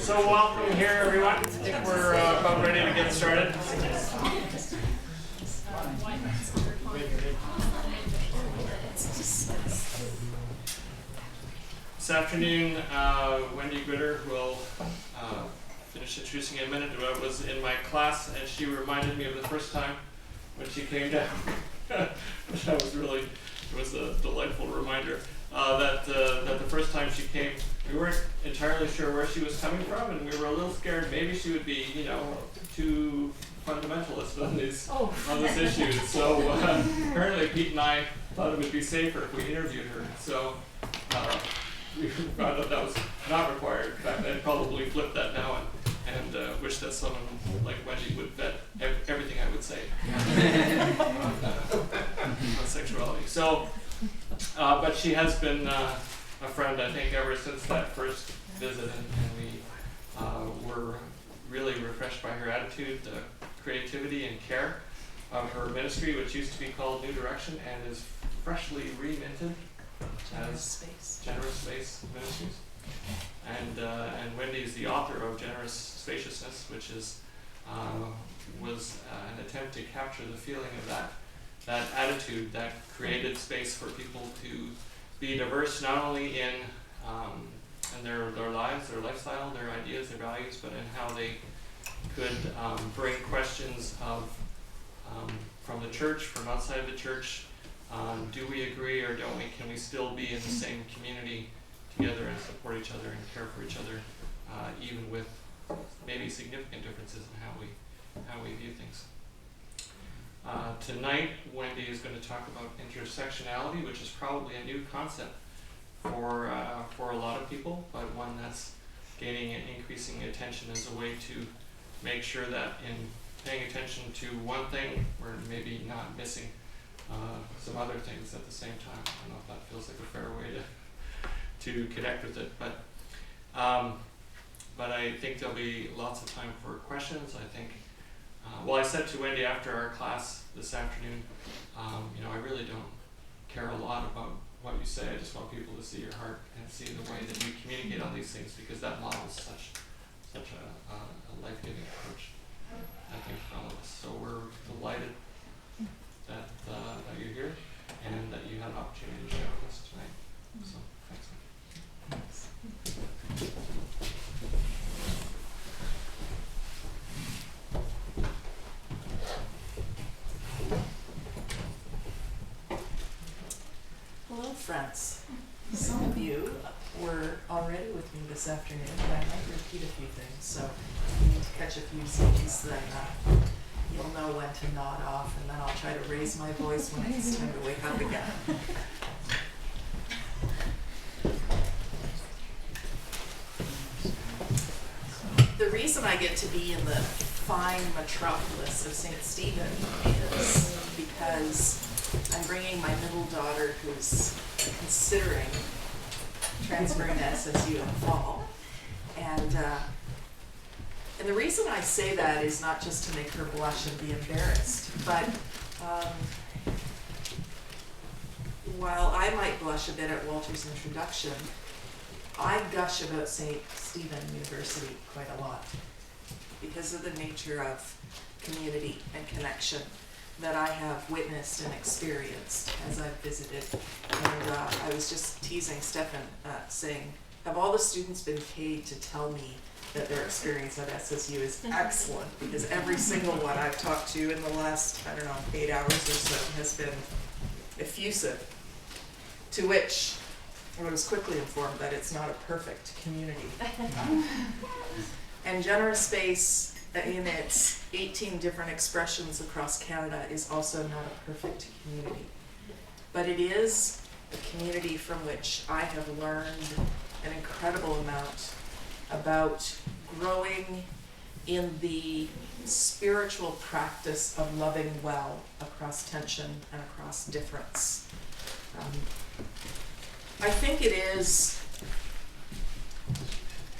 So welcome here, everyone. I think we're about ready to get started. This afternoon, Wendy VanderWal-Gritter will finish introducing in a minute. I was in my class, and she reminded me of the first time when she came down. Which it was a delightful reminder that the first time she came, we weren't entirely sure where she was coming from, and we were a little scared maybe she would be, too fundamentalist on this issue. So apparently Pete and I thought it would be safer if we interviewed her. So we found out that was not required. In fact, I'd probably flip that now and wish that someone like Wendy would vet everything I would say on sexuality. So, but she has been a friend, I think, ever since that first visit, and we were really refreshed by her attitude, the creativity and care of her ministry, which used to be called New Direction and is freshly reminted as Generous Space Ministries. And Wendy is the author of Generous Spaciousness, which was an attempt to capture the feeling of that attitude that created space for people to be diverse, not only in their lives, their lifestyle, their ideas, their values, but in how they could bring questions of from the church, from outside of the church. Do we agree or don't we? Can we still be in the same community together and support each other and care for each other, even with maybe significant differences in how we view things? Tonight, Wendy is going to talk about intersectionality, which is probably a new concept for a lot of people, but one that's gaining and increasing attention as a way to make sure that in paying attention to one thing, we're maybe not missing some other things at the same time. I don't know if that feels like a fair way to connect with it, but I think there'll be lots of time for questions. I think. I said to Wendy after our class this afternoon, I really don't care a lot about what you say. I just want people to see your heart and see the way that you communicate on these things, because that models such a life-giving approach, I think, for all of us. So we're delighted that you're here and that you had an opportunity to share with us tonight. So thanks. Hello, friends. Some of you were already with me this afternoon, and I might repeat a few things, so if you need to catch a few Z's, then you'll know when to nod off, and then I'll try to raise my voice when it's time to wake up again. The reason I get to be in the fine metropolis of St. Stephen is because I'm bringing my middle daughter, who's considering transferring to SSU in the fall, and the reason I say that is not just to make her blush and be embarrassed, but while I might blush a bit at Walter's introduction, I gush about St. Stephen University quite a lot because of the nature of community and connection that I have witnessed and experienced as I've visited. And I was just teasing Stefan, saying, have all the students been paid to tell me that their experience at SSU is excellent? Because every single one I've talked to in the last, 8 hours or so has been effusive. To which I was quickly informed that it's not a perfect community. And Generous Space, in its 18 different expressions across Canada, is also not a perfect community. But it is a community from which I have learned an incredible amount about growing in the spiritual practice of loving well across tension and across difference. I think it is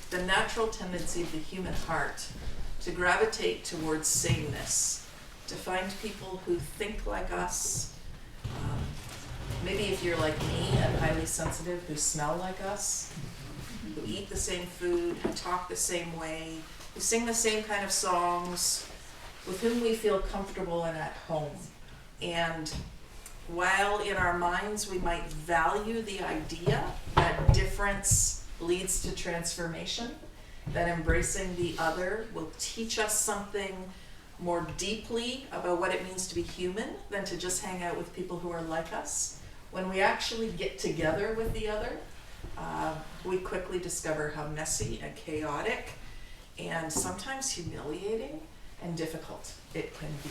the natural tendency of the human heart to gravitate towards sameness, to find people who think like us, maybe if you're like me and highly sensitive, who smell like us, who eat the same food, who talk the same way, who sing the same kind of songs, with whom we feel comfortable and at home. And while in our minds we might value the idea that difference leads to transformation, that embracing the other will teach us something more deeply about what it means to be human than to just hang out with people who are like us, when we actually get together with the other, we quickly discover how messy and chaotic and sometimes humiliating and difficult it can be.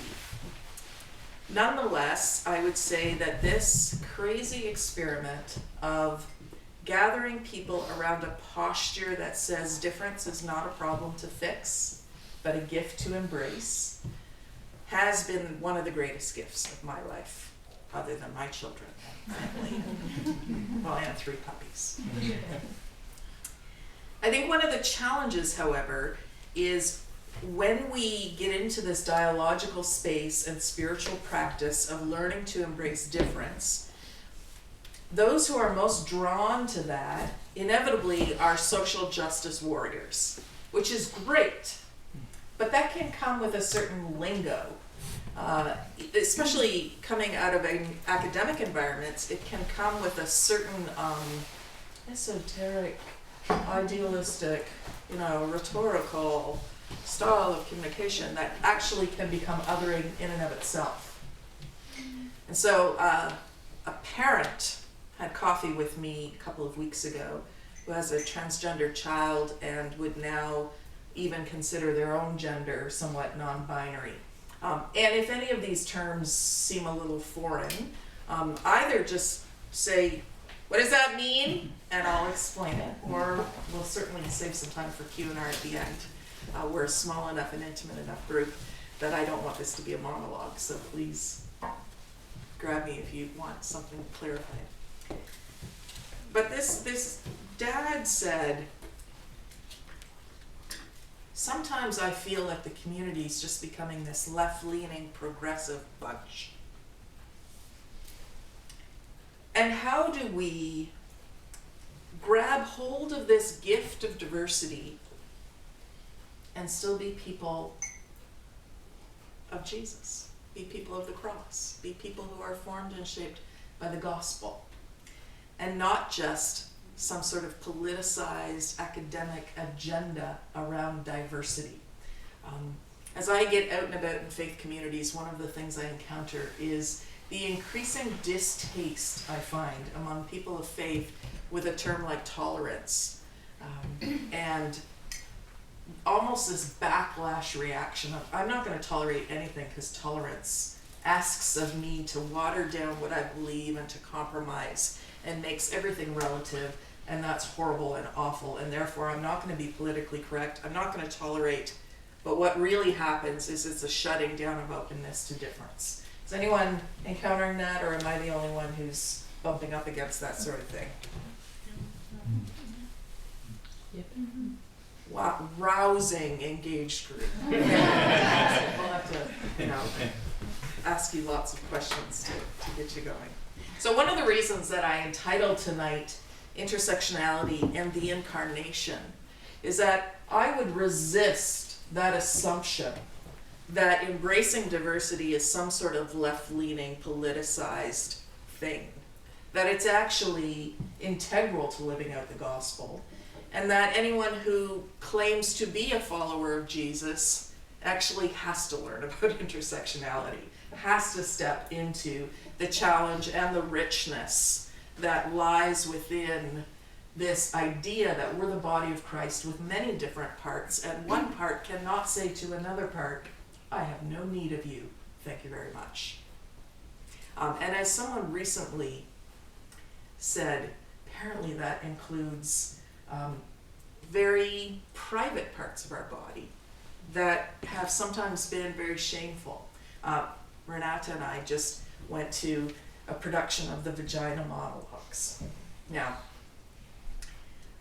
Nonetheless, I would say that this crazy experiment of gathering people around a posture that says difference is not a problem to fix, but a gift to embrace, has been one of the greatest gifts of my life, other than my children and family. Well, and 3 puppies. I think one of the challenges, however, is when we get into this dialogical space and spiritual practice of learning to embrace difference, those who are most drawn to that inevitably are social justice warriors, which is great, but that can come with a certain lingo. Especially coming out of academic environments, it can come with a certain esoteric, idealistic, rhetorical style of communication that actually can become othering in and of itself. And so a parent had coffee with me a couple of weeks ago who has a transgender child and would now even consider their own gender somewhat non-binary. And if any of these terms seem a little foreign, either just say, what does that mean? And I'll explain it, or we'll certainly save some time for Q&R at the end. We're a small enough and intimate enough group that I don't want this to be a monologue, so please grab me if you want something clarified. But this dad said, sometimes I feel like the community is just becoming this left-leaning, progressive bunch. And how do we grab hold of this gift of diversity and still be people of Jesus, be people of the cross, be people who are formed and shaped by the gospel, and not just some sort of politicized academic agenda around diversity. As I get out and about in faith communities, one of the things I encounter is the increasing distaste I find among people of faith with a term like tolerance, and almost this backlash reaction of, I'm not going to tolerate anything because tolerance asks of me to water down what I believe and to compromise and makes everything relative, and that's horrible and awful, and therefore I'm not going to be politically correct, I'm not going to tolerate. But what really happens is it's a shutting down of openness to difference. Is anyone encountering that, or am I the only one who's bumping up against that sort of thing? Yep. Wow, rousing, engaged group. We'll have to, ask you lots of questions to get you going. So one of the reasons that I entitled tonight Intersectionality and the Incarnation is that I would resist that assumption that embracing diversity is some sort of left-leaning, politicized thing. That it's actually integral to living out the gospel, and that anyone who claims to be a follower of Jesus actually has to learn about intersectionality, has to step into the challenge and the richness that lies within this idea that we're the body of Christ with many different parts, and one part cannot say to another part, I have no need of you, thank you very much. And as someone recently said, apparently that includes very private parts of our body that have sometimes been very shameful. Renata and I just went to a production of the Vagina Monologues. Now,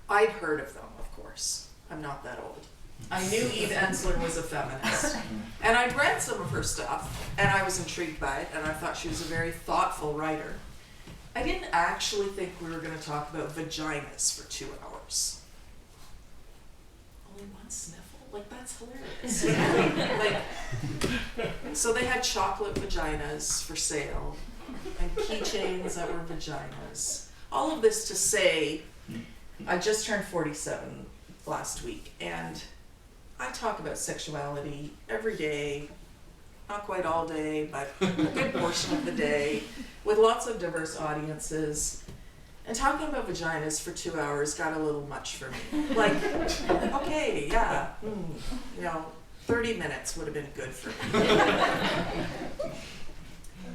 I'd heard of them, of course. I'm not that old. I knew Eve Ensler was a feminist. And I'd read some of her stuff, and I was intrigued by it, and I thought she was a very thoughtful writer. I didn't actually think we were going to talk about vaginas for 2 hours. one sniffle? Like, that's hilarious. Like, so they had chocolate vaginas for sale and keychains that were vaginas. All of this to say, I just turned 47 last week, and I talk about sexuality every day, not quite all day, but a good portion of the day, with lots of diverse audiences. And talking about vaginas for 2 hours got a little much for me. Like, okay, yeah, 30 minutes would have been good for me.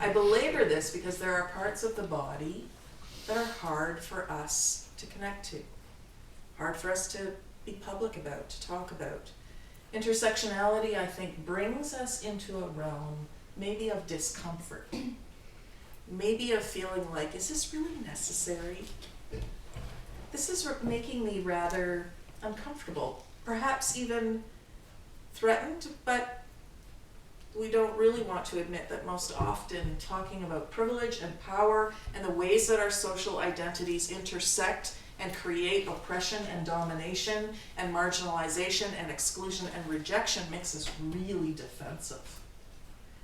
I belabor this because there are parts of the body that are hard for us to connect to, hard for us to be public about, to talk about. Intersectionality, I think, brings us into a realm maybe of discomfort, maybe of feeling like, is this really necessary? This is making me rather uncomfortable, perhaps even threatened, but we don't really want to admit that most often talking about privilege and power and the ways that our social identities intersect and create oppression and domination and marginalization and exclusion and rejection makes us really defensive.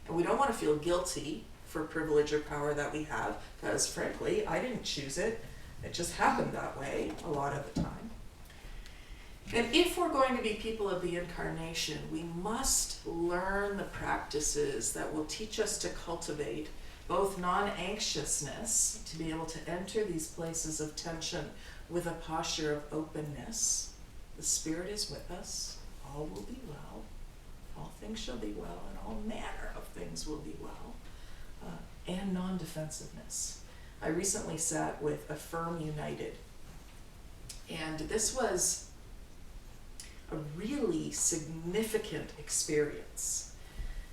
And we don't want to feel guilty for privilege or power that we have, because frankly, I didn't choose it. It just happened that way a lot of the time. And if we're going to be people of the incarnation, we must learn the practices that will teach us to cultivate both non-anxiousness, to be able to enter these places of tension with a posture of openness. The Spirit is with us. All will be well. All things shall be well, and all manner of things will be well. And non-defensiveness. I recently sat with Affirm United, and this was a really significant experience.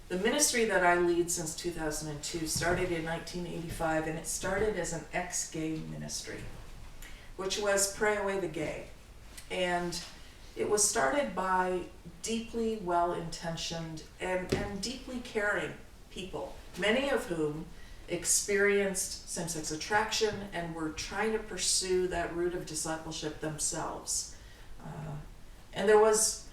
The ministry that I lead since 2002 started in 1985, and it started as an ex-gay ministry, which was Pray Away the Gay. And it was started by deeply well-intentioned and deeply caring people, many of whom experienced same-sex attraction and were trying to pursue that route of discipleship themselves. And there was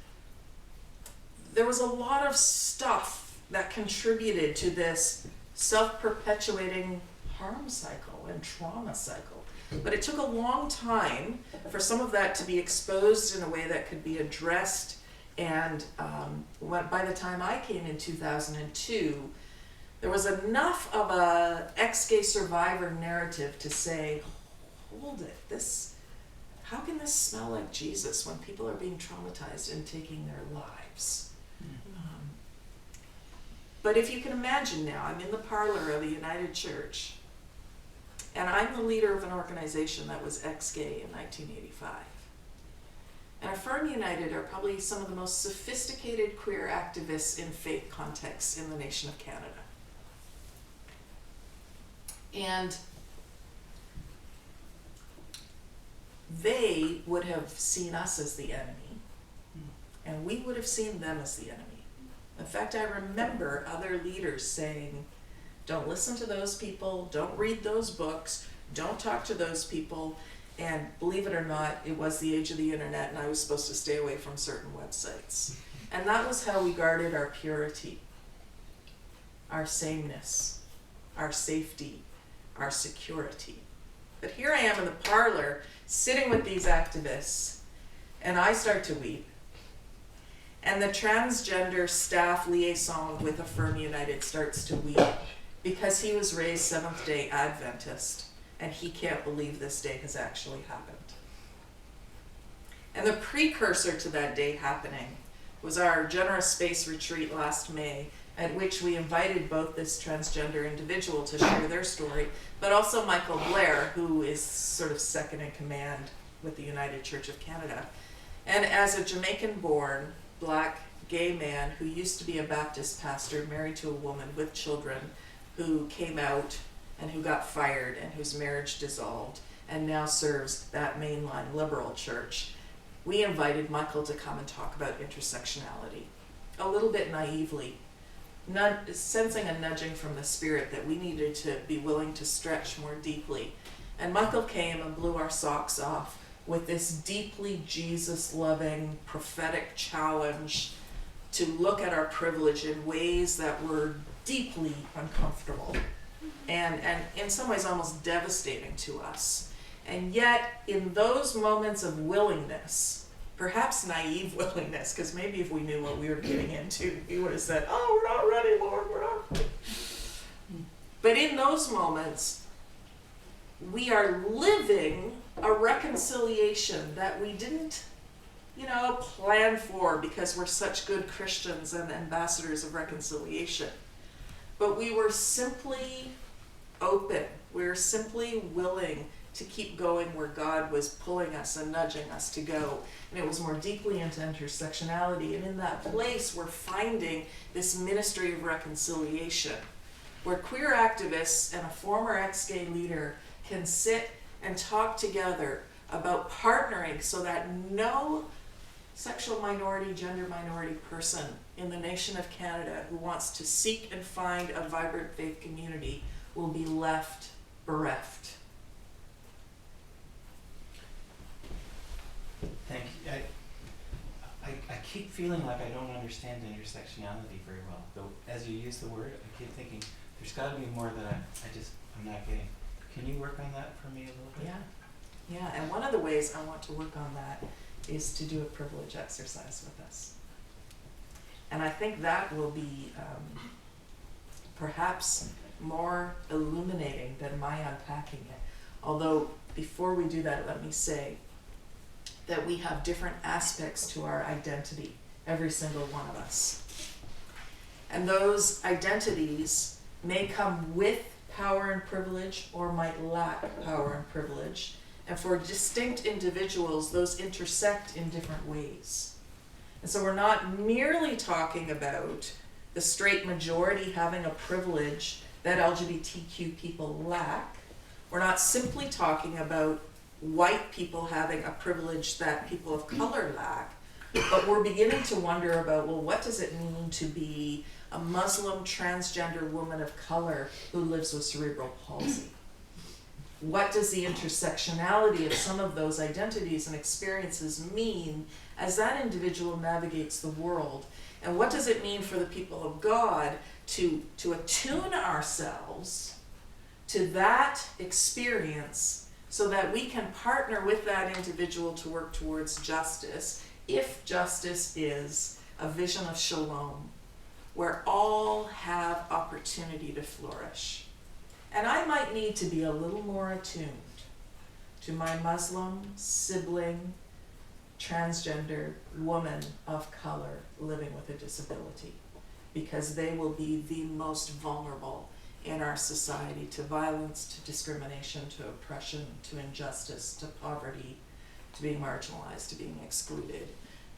a lot of stuff that contributed to this self-perpetuating harm cycle and trauma cycle. But it took a long time for some of that to be exposed in a way that could be addressed. And by the time I came in 2002, there was enough of a ex-gay survivor narrative to say, hold it, how can this smell like Jesus when people are being traumatized and taking their lives? But if you can imagine now, I'm in the parlor of a United Church, and I'm the leader of an organization that was ex-gay in 1985. And Affirm United are probably some of the most sophisticated queer activists in faith contexts in the nation of Canada. And they would have seen us as the enemy, and we would have seen them as the enemy. In fact, I remember other leaders saying, don't listen to those people, don't read those books, don't talk to those people. And believe it or not, it was the age of the internet, and I was supposed to stay away from certain websites. And that was how we guarded our purity, our sameness, our safety, our security. But here I am in the parlor, sitting with these activists, and I start to weep. And the transgender staff liaison with Affirm United starts to weep because he was raised Seventh-day Adventist, and he can't believe this day has actually happened. And the precursor to that day happening was our Generous Space retreat last May, at which we invited both this transgender individual to share their story, but also Michael Blair, who is sort of second in command with the United Church of Canada. And as a Jamaican-born, Black, gay man who used to be a Baptist pastor married to a woman with children who came out and who got fired and whose marriage dissolved and now serves that mainline liberal church, we invited Michael to come and talk about intersectionality, a little bit naively, sensing a nudging from the Spirit that we needed to be willing to stretch more deeply. And Michael came and blew our socks off with this deeply Jesus-loving prophetic challenge to look at our privilege in ways that were deeply uncomfortable and in some ways almost devastating to us. And yet, in those moments of willingness, perhaps naive willingness, because maybe if we knew what we were getting into, we would have said, oh, we're not ready, Lord, we're not ready. But in those moments, we are living a reconciliation that we didn't, plan for because we're such good Christians and ambassadors of reconciliation. But we were simply open. We were simply willing to keep going where God was pulling us and nudging us to go. And it was more deeply into intersectionality. And in that place, we're finding this ministry of reconciliation, where queer activists and a former ex-gay leader can sit and talk together about partnering so that no sexual minority, gender minority person in the nation of Canada who wants to seek and find a vibrant faith community will be left bereft. Thank you. I keep feeling like I don't understand intersectionality very well. Though as you use the word, I keep thinking there's got to be more that I'm not getting. Can you work on that for me a little bit? Yeah. And one of the ways I want to work on that is to do a privilege exercise with us. And I think that will be perhaps more illuminating than my unpacking it. Although before we do that, let me say that we have different aspects to our identity, every single one of us. And those identities may come with power and privilege or might lack power and privilege. And for distinct individuals, those intersect in different ways. And so we're not merely talking about the straight majority having a privilege that LGBTQ people lack. We're not simply talking about white people having a privilege that people of color lack, but we're beginning to wonder about, well, what does it mean to be a Muslim transgender woman of color who lives with cerebral palsy? What does the intersectionality of some of those identities and experiences mean as that individual navigates the world? And what does it mean for the people of God to attune ourselves to that experience so that we can partner with that individual to work towards justice, if justice is a vision of shalom, where all have opportunity to flourish. And I might need to be a little more attuned to my Muslim sibling, transgender woman of color living with a disability, because they will be the most vulnerable in our society to violence, to discrimination, to oppression, to injustice, to poverty, to being marginalized, to being excluded,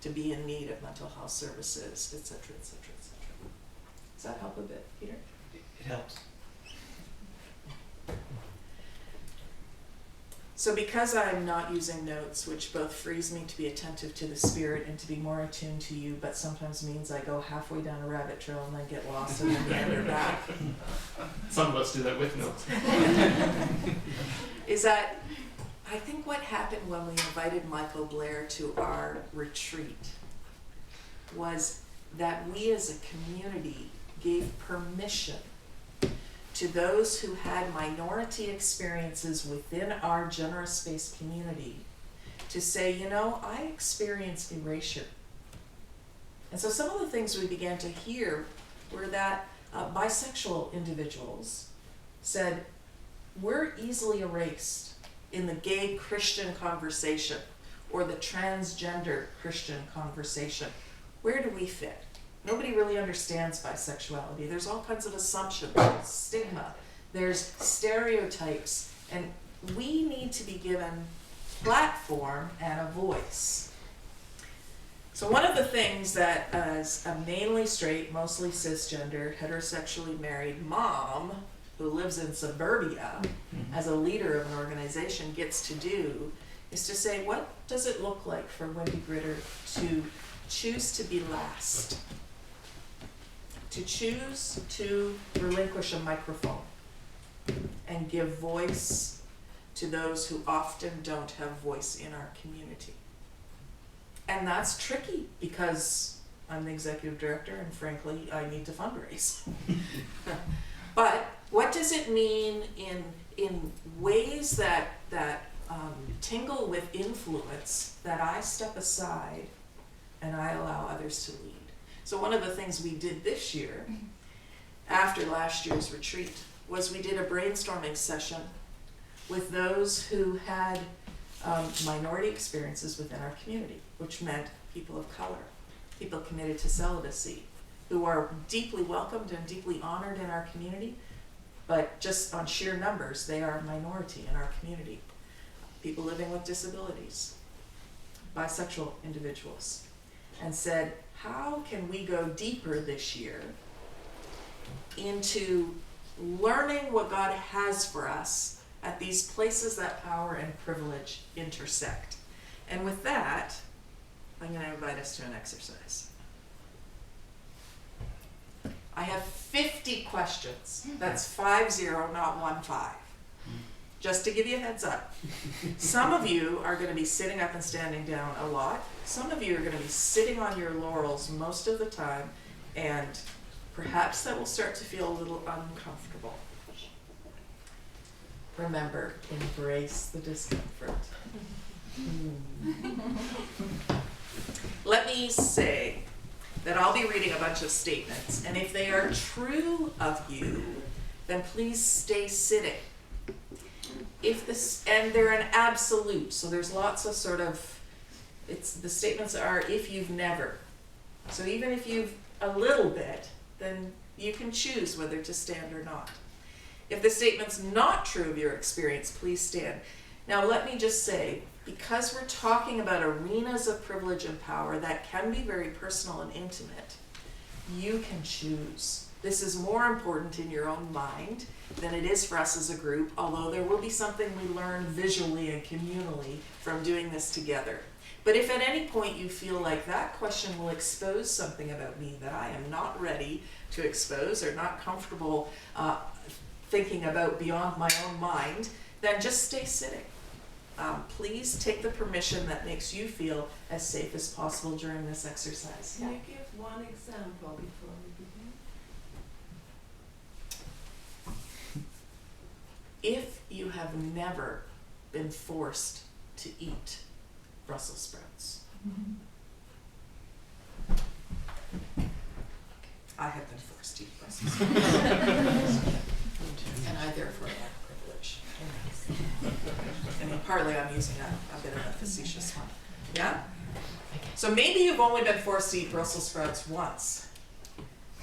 to be in need of mental health services, et cetera, et cetera, et cetera. Does that help a bit, Peter? It helps. So because I'm not using notes, which both frees me to be attentive to the Spirit and to be more attuned to you, but sometimes means I go halfway down a rabbit trail and then get lost and then meander back. Some of us do that with notes. Is that I think what happened when we invited Michael Blair to our retreat was that we as a community gave permission to those who had minority experiences within our Generous Space community to say, I experienced erasure. And so some of the things we began to hear were that bisexual individuals said, we're easily erased in the gay Christian conversation or the transgender Christian conversation. Where do we fit? Nobody really understands bisexuality. There's all kinds of assumptions, there's stigma, there's stereotypes, and we need to be given platform and a voice. So one of the things that as a mainly straight, mostly cisgender, heterosexually married mom who lives in suburbia as a leader of an organization gets to do is to say, what does it look like for Wendy Gritter to choose to be last? To choose to relinquish a microphone and give voice to those who often don't have voice in our community. And that's tricky because I'm the executive director and frankly, I need to fundraise. But what does it mean in ways that tingle with influence that I step aside and I allow others to lead? So one of the things we did this year, after last year's retreat, was we did a brainstorming session with those who had minority experiences within our community, which meant people of color, people committed to celibacy, who are deeply welcomed and deeply honored in our community, but just on sheer numbers, they are a minority in our community. People living with disabilities, bisexual individuals, and said, how can we go deeper this year into learning what God has for us at these places that power and privilege intersect? And with that, I'm going to invite us to an exercise. I have 50 questions. That's 50, not 15. Just to give you a heads up. Some of you are going to be sitting up and standing down a lot. Some of you are going to be sitting on your laurels most of the time, and perhaps that will start to feel a little uncomfortable. Remember, embrace the discomfort. Let me say that I'll be reading a bunch of statements, and if they are true of you, then please stay sitting. And they're an absolute, so there's lots of the statements are if you've never. So even if you've a little bit, then you can choose whether to stand or not. If the statement's not true of your experience, please stand. Now let me just say, because we're talking about arenas of privilege and power that can be very personal and intimate, you can choose. This is more important in your own mind than it is for us as a group, although there will be something we learn visually and communally from doing this together. But if at any point you feel like that question will expose something about me that I am not ready to expose or not comfortable thinking about beyond my own mind, then just stay sitting. Please take the permission that makes you feel as safe as possible during this exercise. Can you give one example before we begin? If you have never been forced to eat Brussels sprouts, I have been forced to eat Brussels sprouts, and I therefore lack privilege. And partly I'm using a bit of a facetious one. Yeah? So maybe you've only been forced to eat Brussels sprouts once,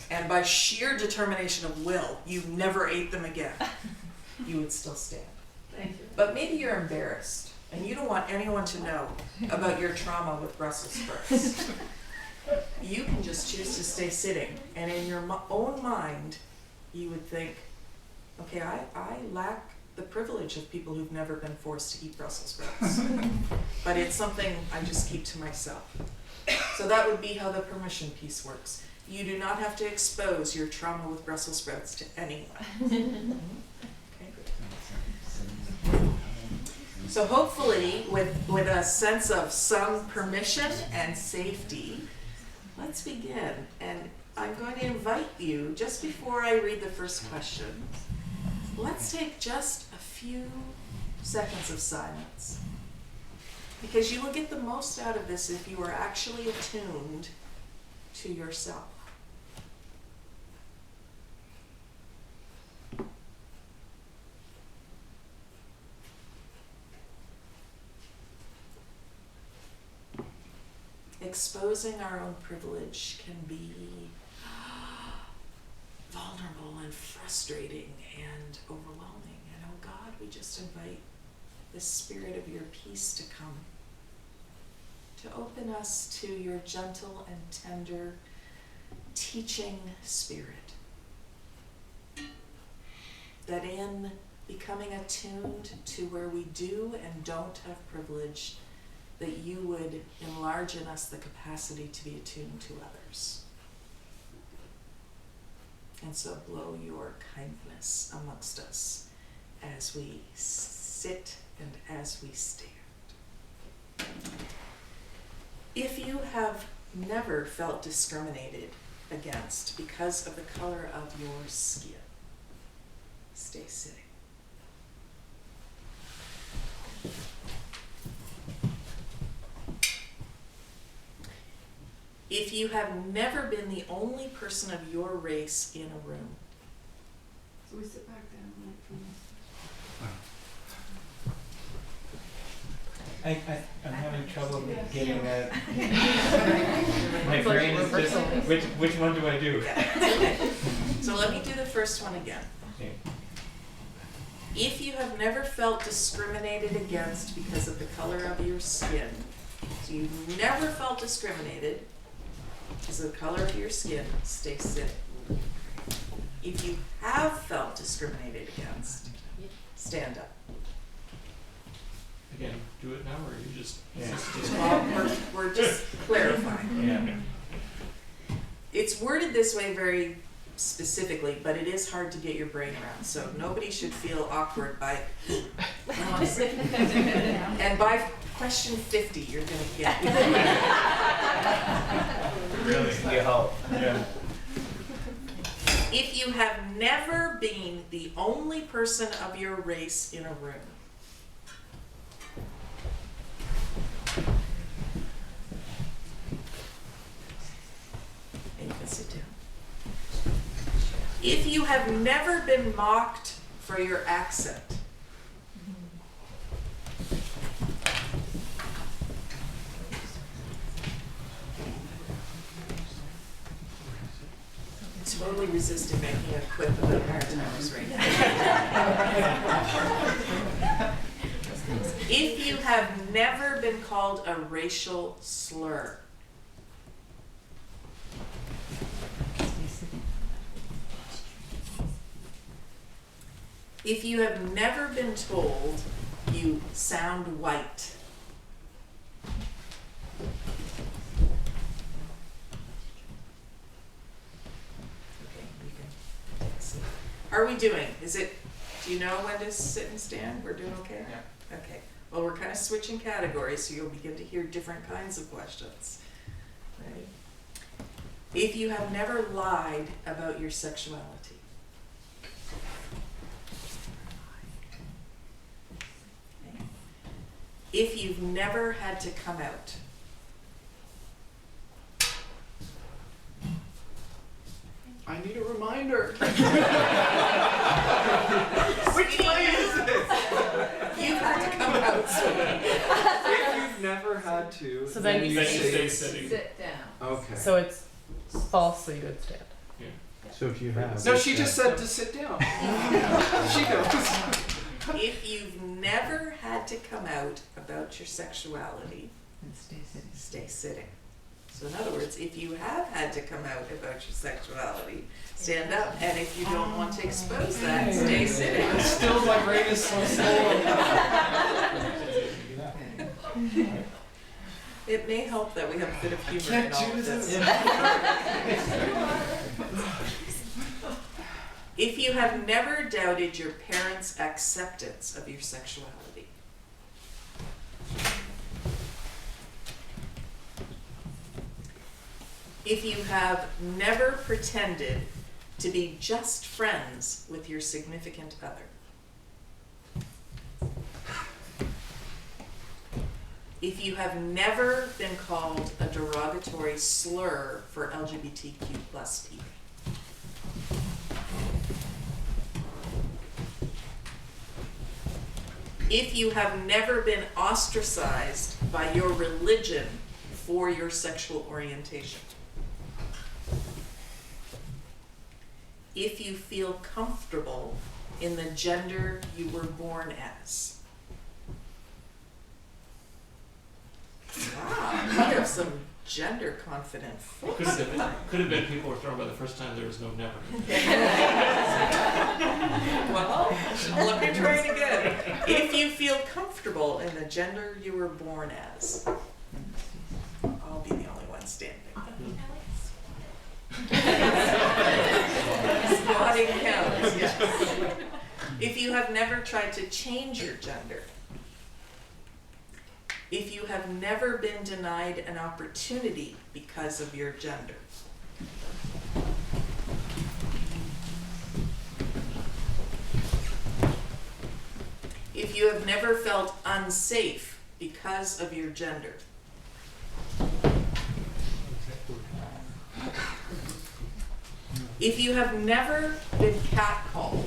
and by sheer determination of will, you never ate them again. You would still stand. Thank you. But maybe you're embarrassed, and you don't want anyone to know about your trauma with Brussels sprouts. You can just choose to stay sitting, and in your own mind, you would think, okay, I lack the privilege of people who've never been forced to eat Brussels sprouts. But it's something I just keep to myself. So that would be how the permission piece works. You do not have to expose your trauma with Brussels sprouts to anyone. So hopefully, with a sense of some permission and safety, let's begin. And I'm going to invite you, just before I read the first question, let's take just a few seconds of silence. Because you will get the most out of this if you are actually attuned to yourself. Exposing our own privilege can be vulnerable and frustrating and overwhelming. And oh God, we just invite the spirit of your peace to come, to open us to your gentle and tender teaching spirit. That in becoming attuned to where we do and don't have privilege, that you would enlarge in us the capacity to be attuned to others. And so blow your kindness amongst us as we sit and as we stand. If you have never felt discriminated against because of the color of your skin, stay sitting. If you have never been the only person of your race in a room, So we sit back down like I'm having trouble Yes. getting that. My brain is just, which one do I do? okay. So let me do the first one again. Okay. If you have never felt discriminated against because of the color of your skin, so you've never felt discriminated because of the color of your skin, stay sitting. If you have felt discriminated against, stand up. Again, do it now, or you just, Yeah. Well, we're just clarifying. Yeah. It's worded this way very specifically, but it is hard to get your brain around, so nobody should feel awkward by, and by question 50, you're gonna get it. Really? You hope. Yeah. If you have never been the only person of your race in a room, and you can sit down. If you have never been mocked for your accent, I'm totally resisting making a quip about Maritimers right now. If you have never been called a racial slur, if you have never been told you sound white, okay, you can take a seat. Are we doing? Do you know when to sit and stand? We're doing okay? Yeah. Okay. Well, we're kind of switching categories, so you'll begin to hear different kinds of questions. Ready? If you have never lied about your sexuality, okay. If you've never had to come out, I need a reminder. which one is it? You've had to come out, sweetie. If you've never had to, So then you stay sitting. sit down. Okay. So it's false, so you would stand. So if you have. No, she just said to sit down. She knows. If you've never had to come out about your sexuality, And stay sitting. stay sitting. So in other words, if you have had to come out about your sexuality, stand up. And if you don't want to expose that, stay sitting. Still, my brain is so slow. It may help that we have a bit of humor in Can't all do of this. this. If you have never doubted your parents' acceptance of your sexuality, if you have never pretended to be just friends with your significant other, if you have never been called a derogatory slur for LGBTQ plus people, if you have never been ostracized by your religion for your sexual orientation, if you feel comfortable in the gender you were born as. Wow, we have some gender confident folks. Could have been people were thrown by the first time there was no never. Well, let me try it again. If you feel comfortable in the gender you were born as, I'll be the only one standing. Squatting counts, yes. If you have never tried to change your gender. If you have never been denied an opportunity because of your gender. If you have never felt unsafe because of your gender. If you have never been catcalled.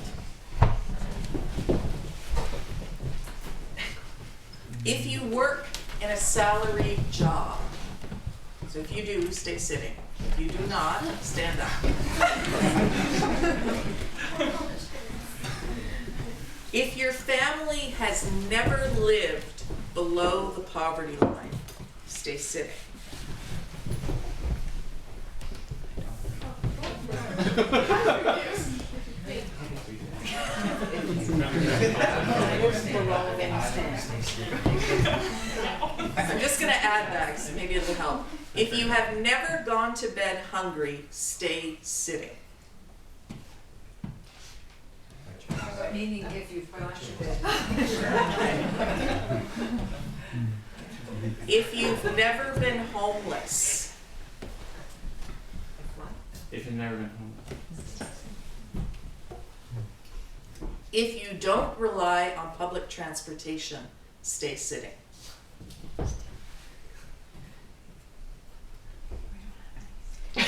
If you work in a salaried job. So if you do, stay sitting. If you do not, stand up. If your family has never lived below the poverty line, stay sitting. I'm just going to add that because maybe it'll help. If you have never gone to bed hungry, stay sitting. Meaning if you've gone to bed. If you've never been homeless. If you've never been home. If you don't rely on public transportation, stay sitting. Sit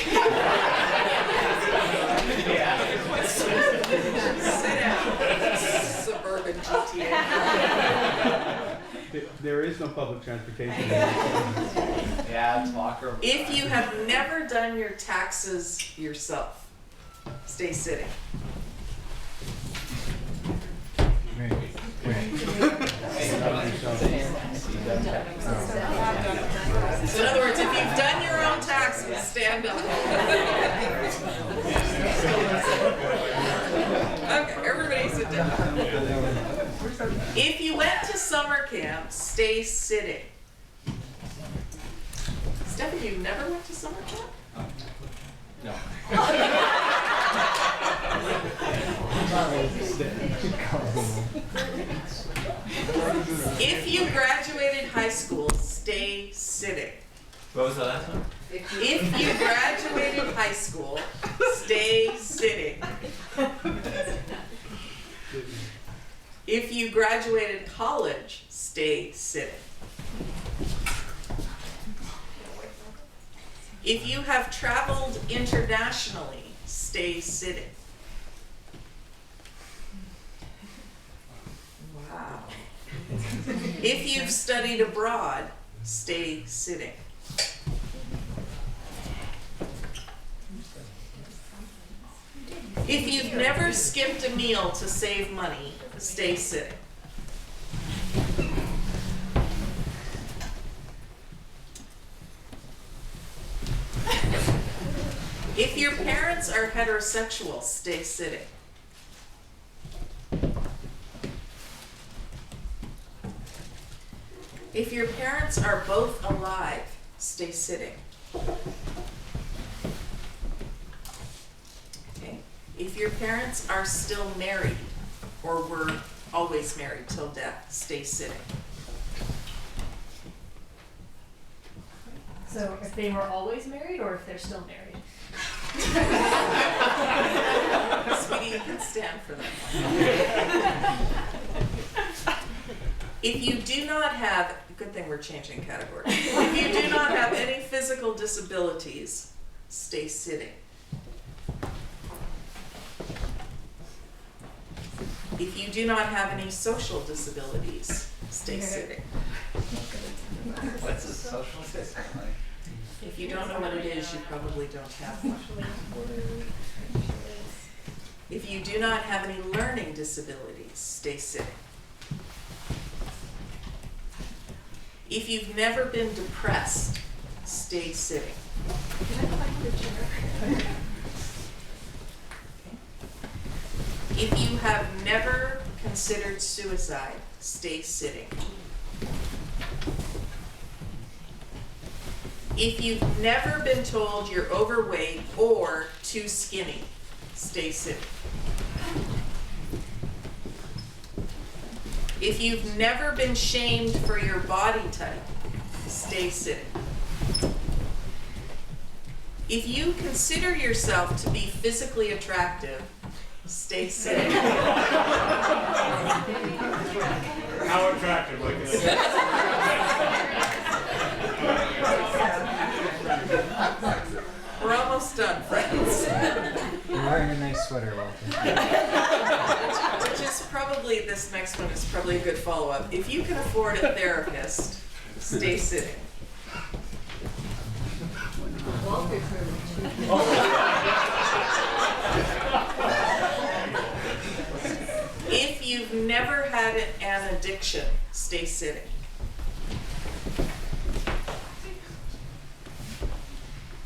down. Suburban GTA. There is no public transportation. Yeah, it's locker. If you have never done your taxes yourself, stay sitting. So in other words, if you've done your own taxes, stand up. Okay, everybody sit down. If you went to summer camp, stay sitting. Stephanie, you never went to summer camp? No. If you graduated high school, stay sitting. What was the last one? If you graduated high school, stay sitting. If you graduated college, stay sitting. If you have traveled internationally, stay sitting. Wow. If you've studied abroad, stay sitting. If you've never skipped a meal to save money, stay sitting. If your parents are heterosexual, stay sitting. If your parents are both alive, stay sitting. Okay. If your parents are still married or were always married till death, stay sitting. So if they were always married or if they're still married? Sweetie, you can stand for that. If you do not have, good thing we're changing categories. If you do not have any physical disabilities, stay sitting. If you do not have any social disabilities, stay sitting. What's a social disability? If you don't know what it is, you probably don't have one. If you do not have any learning disabilities, stay sitting. If you've never been depressed, stay sitting. If you have never considered suicide, stay sitting. If you've never been told you're overweight or too skinny, stay sitting. If you've never been shamed for your body type, stay sitting. If you consider yourself to be physically attractive, stay sitting. How attractive, like this? We're almost done, friends. You're wearing a nice sweater, Walter. Which is probably, this next one is probably a good follow-up. If you can afford a therapist, stay sitting. Walter could. If you've never had an addiction, stay sitting.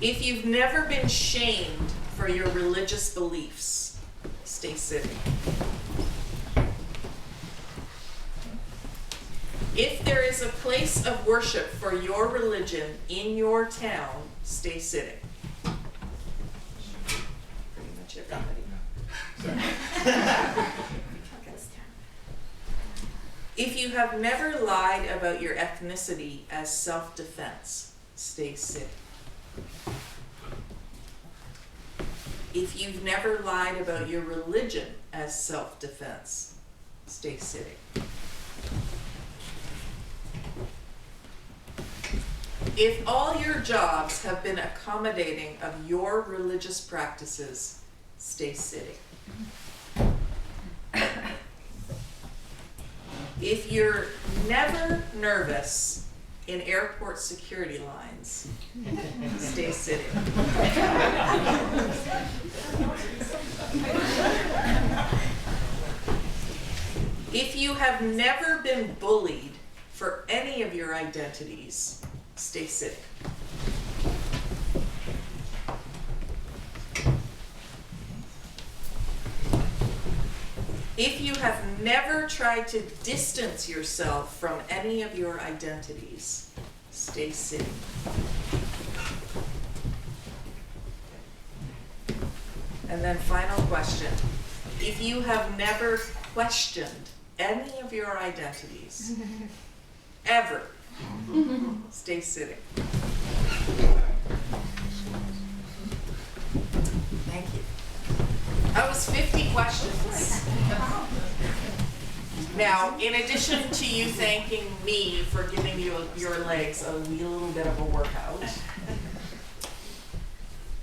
If you've never been shamed for your religious beliefs, stay sitting. If there is a place of worship for your religion in your town, stay sitting. Pretty much everybody. If you have never lied about your ethnicity as self-defense, stay sitting. If you've never lied about your religion as self-defense, stay sitting. If all your jobs have been accommodating of your religious practices, stay sitting. If you're never nervous in airport security lines, stay sitting. If you have never been bullied for any of your identities, stay sitting. If you have never tried to distance yourself from any of your identities, stay sitting. And then final question. If you have never questioned any of your identities, ever, stay sitting. Thank you. That was 50 questions. Now, in addition to you thanking me for giving you your legs a little bit of a workout,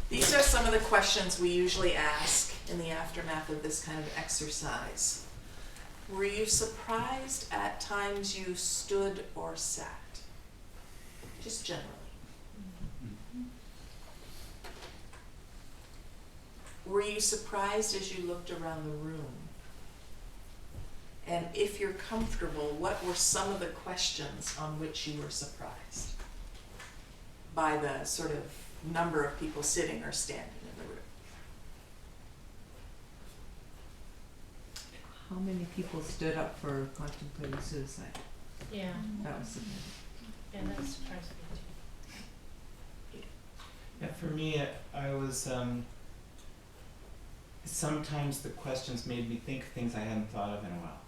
these are some of the questions we usually ask in the aftermath of this kind of exercise. Were you surprised at times you stood or sat? Just generally. Were you surprised as you looked around the room? And if you're comfortable, what were some of the questions on which you were surprised by the sort of number of people sitting or standing in the room? How many people stood up for contemplating suicide? Yeah, That was significant. yeah, that surprised me too. Yeah, for me, I was, sometimes the questions made me think things I hadn't thought of in a while.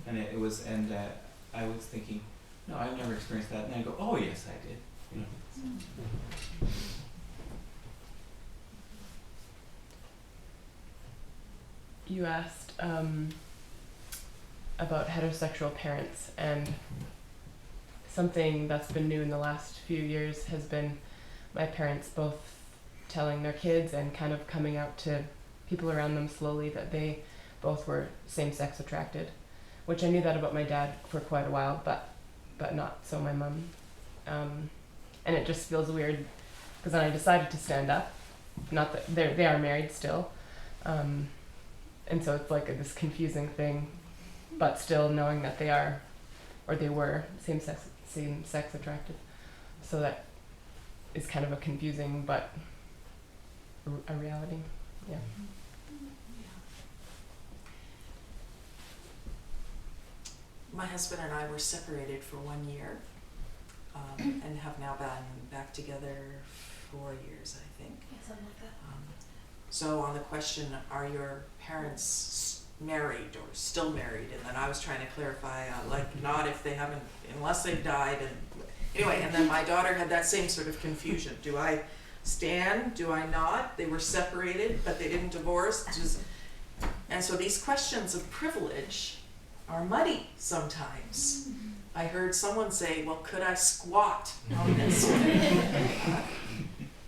And I was thinking, no, I've never experienced that. And I go, oh yes, I did. You know. You asked about heterosexual parents, and something that's been new in the last few years has been my parents both telling their kids and kind of coming out to people around them slowly that they both were same-sex attracted, which I knew that about my dad for quite a while, but not so my mom. And it just feels weird because then I decided to stand up. Not that they are married still, and so it's like this confusing thing, but still knowing that they are, or they were, same-sex attracted. So that is kind of a confusing but a reality. Yeah. My husband and I were separated for 1 year, and have now been back together 4 years, I think. Yeah, something like that. So on the question, are your parents married or still married, and then I was trying to clarify, like, not if they haven't, unless they've died, and anyway, and then my daughter had that same sort of confusion. Do I stand? Do I not? They were separated, but they didn't divorce. And so these questions of privilege are muddy sometimes. I heard someone say, well, could I squat on this?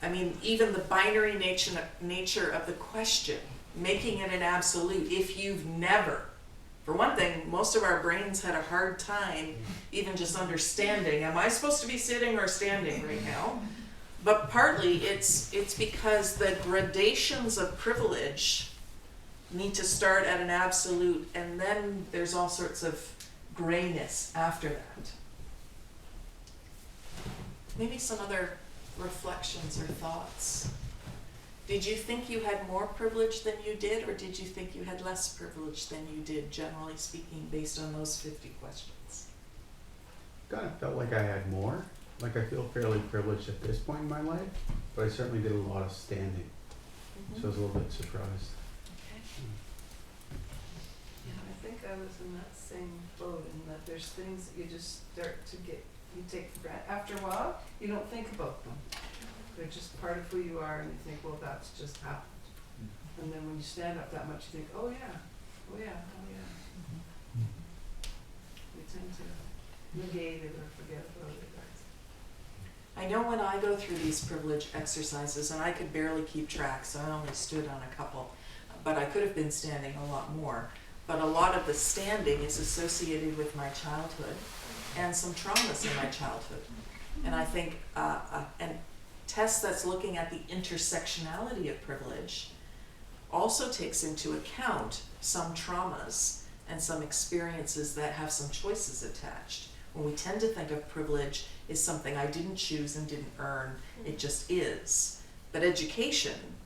I mean, even the binary nature of the question, making it an absolute, if you've never. For one thing, most of our brains had a hard time even just understanding, am I supposed to be sitting or standing right now? But partly it's because the gradations of privilege need to start at an absolute, and then there's all sorts of grayness after that. Maybe some other reflections or thoughts. Did you think you had more privilege than you did, or did you think you had less privilege than you did, generally speaking, based on those 50 questions? Kind of felt like I had more. Like I feel fairly privileged at this point in my life, but I certainly did a lot of standing. So I was a little bit surprised. Okay. Yeah, I think I was in that same boat, in that there's things that you just start to get, you take for granted. After a while, you don't think about them. They're just part of who you are, and you think, well, that's just happened. And then when you stand up that much, you think, oh yeah, oh yeah, oh yeah. We tend to negate it or forget about it. I know when I go through these privilege exercises, and I could barely keep track, so I only stood on a couple, but I could have been standing a lot more. But a lot of the standing is associated with my childhood and some traumas in my childhood. And I think an test that's looking at the intersectionality of privilege also takes into account some traumas and some experiences that have some choices attached. When we tend to think of privilege as something I didn't choose and didn't earn, it just is. But education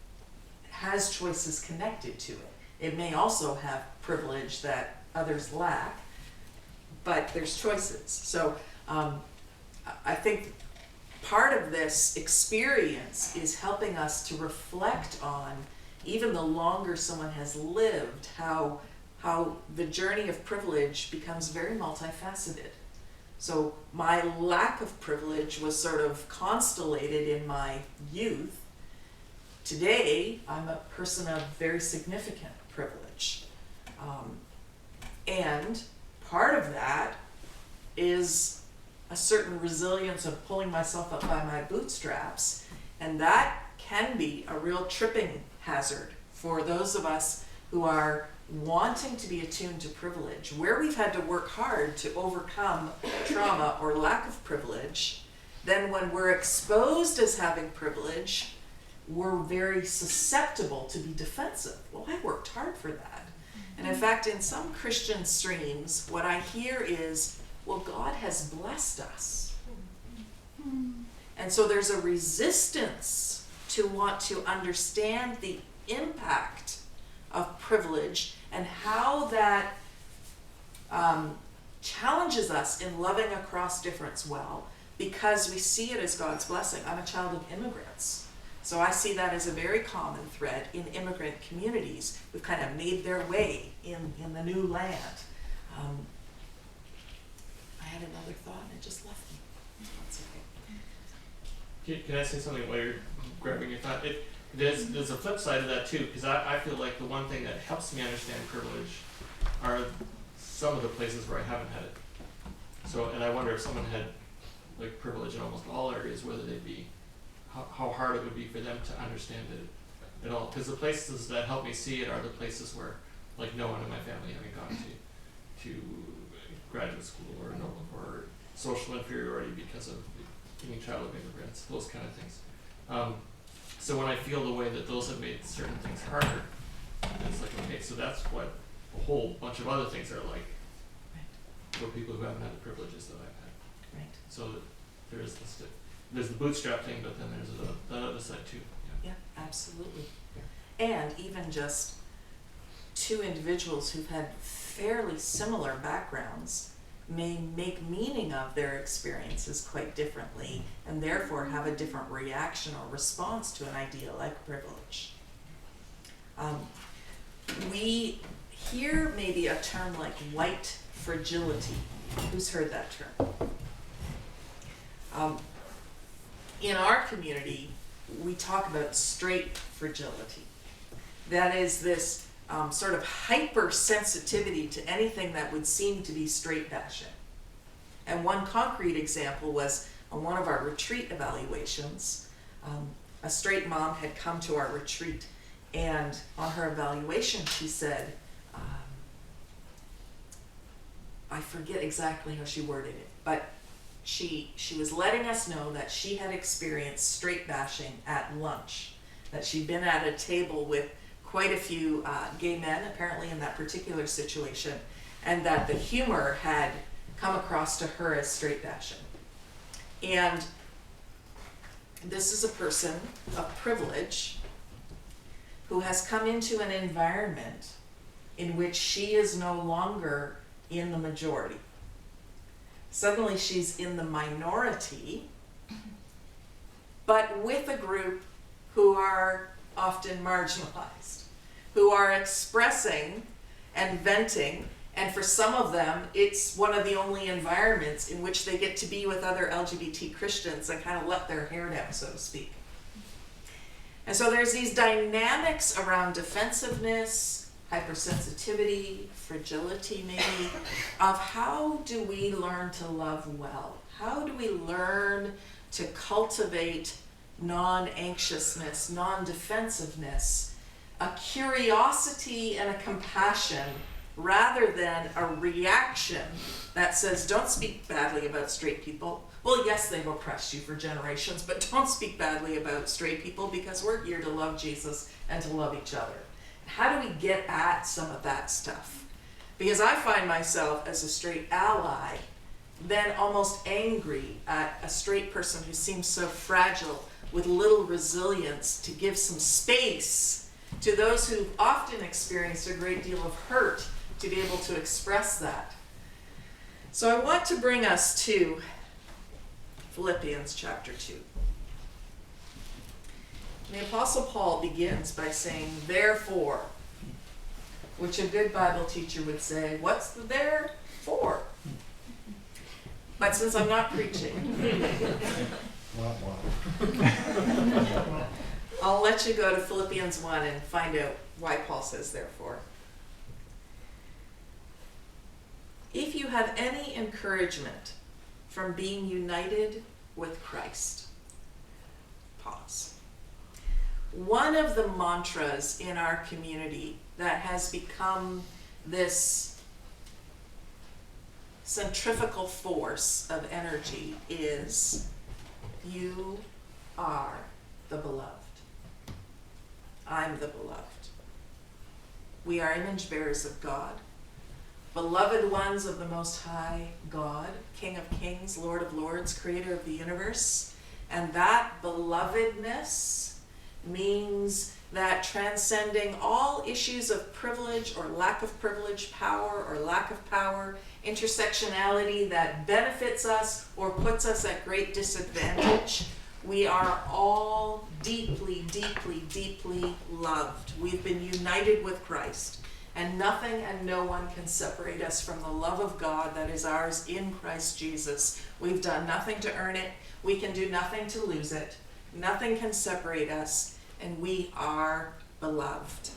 has choices connected to it. It may also have privilege that others lack, but there's choices. So I think part of this experience is helping us to reflect on, even the longer someone has lived, how the journey of privilege becomes very multifaceted. So my lack of privilege was sort of constellated in my youth. Today, I'm a person of very significant privilege. And part of that is a certain resilience of pulling myself up by my bootstraps. And that can be a real tripping hazard for those of us who are wanting to be attuned to privilege, where we've had to work hard to overcome trauma or lack of privilege. Then when we're exposed as having privilege, we're very susceptible to be defensive. Well, I worked hard for that. And in fact, in some Christian streams, what I hear is, well, God has blessed us. And so there's a resistance to want to understand the impact of privilege and how that challenges us in loving across difference well, because we see it as God's blessing. I'm a child of immigrants, so I see that as a very common thread in immigrant communities who've kind of made their way in the new land. I had another thought and it just left me. That's okay. Can I say something while you're grabbing your thought? There's a flip side of that too, because I feel like the one thing that helps me understand privilege are some of the places where I haven't had it. So, and I wonder if someone had like privilege in almost all areas, whether they'd be, how hard it would be for them to understand it at all. Because the places that help me see it are the places where, like, no one in my family having gone to graduate school or social inferiority because of being a child of immigrants, those kind of things. So when I feel the way that those have made certain things harder, it's like, okay, so that's what a whole bunch of other things are like for people who haven't had the privileges that I've had. Right. So that there's the bootstrap thing, but then there's the other side too. Yeah, absolutely. And even just two individuals who've had fairly similar backgrounds may make meaning of their experiences quite differently, and therefore have a different reaction or response to an idea like privilege. We Here may be a term like white fragility. Who's heard that term? In our community, we talk about straight fragility. That is this sort of hypersensitivity to anything that would seem to be straight bashing. And one concrete example was on one of our retreat evaluations. A straight mom had come to our retreat, and on her evaluation she said, I forget exactly how she worded it, but she was letting us know that she had experienced straight bashing at lunch, that she'd been at a table with quite a few gay men, apparently in that particular situation, and that the humor had come across to her as straight bashing. And this is a person of privilege who has come into an environment in which she is no longer in the majority. Suddenly she's in the minority, but with a group who are often marginalized, who are expressing and venting, and for some of them, it's one of the only environments in which they get to be with other LGBT Christians and kind of let their hair down, so to speak. And so there's these dynamics around defensiveness, hypersensitivity, fragility maybe, of how do we learn to love well? How do we learn to cultivate non-anxiousness, non-defensiveness, a curiosity and a compassion rather than a reaction that says, don't speak badly about straight people. Well, yes, they've oppressed you for generations, but don't speak badly about straight people because we're here to love Jesus and to love each other. How do we get at some of that stuff? Because I find myself as a straight ally then almost angry at a straight person who seems so fragile with little resilience to give some space to those who've often experienced a great deal of hurt to be able to express that. So I want to bring us to Philippians chapter 2. The Apostle Paul begins by saying, therefore, which a good Bible teacher would say, what's the there for? But since I'm not preaching, I'll let you go to Philippians 1 and find out why Paul says therefore. If you have any encouragement from being united with Christ, pause. One of the mantras in our community that has become this centrifugal force of energy is, you are the beloved. I'm the beloved. We are image bearers of God, beloved ones of the Most High God, King of Kings, Lord of Lords, Creator of the universe. And that belovedness means that transcending all issues of privilege or lack of privilege, power or lack of power, intersectionality that benefits us or puts us at great disadvantage, we are all deeply, deeply, deeply loved. We've been united with Christ, and nothing and no one can separate us from the love of God that is ours in Christ Jesus. We've done nothing to earn it. We can do nothing to lose it. Nothing can separate us, and we are beloved.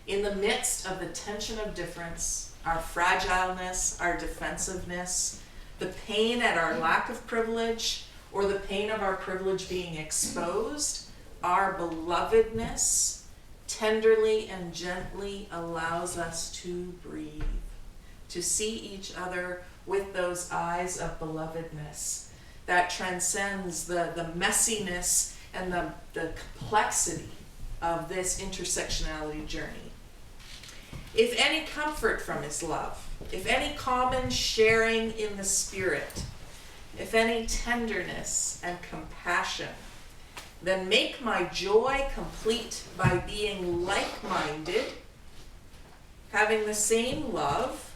In the midst of the tension of difference, our fragileness, our defensiveness, the pain at our lack of privilege, or the pain of our privilege being exposed, our belovedness tenderly and gently allows us to breathe, to see each other with those eyes of belovedness that transcends the messiness and the complexity of this intersectionality journey. If any comfort from his love, if any common sharing in the Spirit, if any tenderness and compassion, then make my joy complete by being like-minded, having the same love,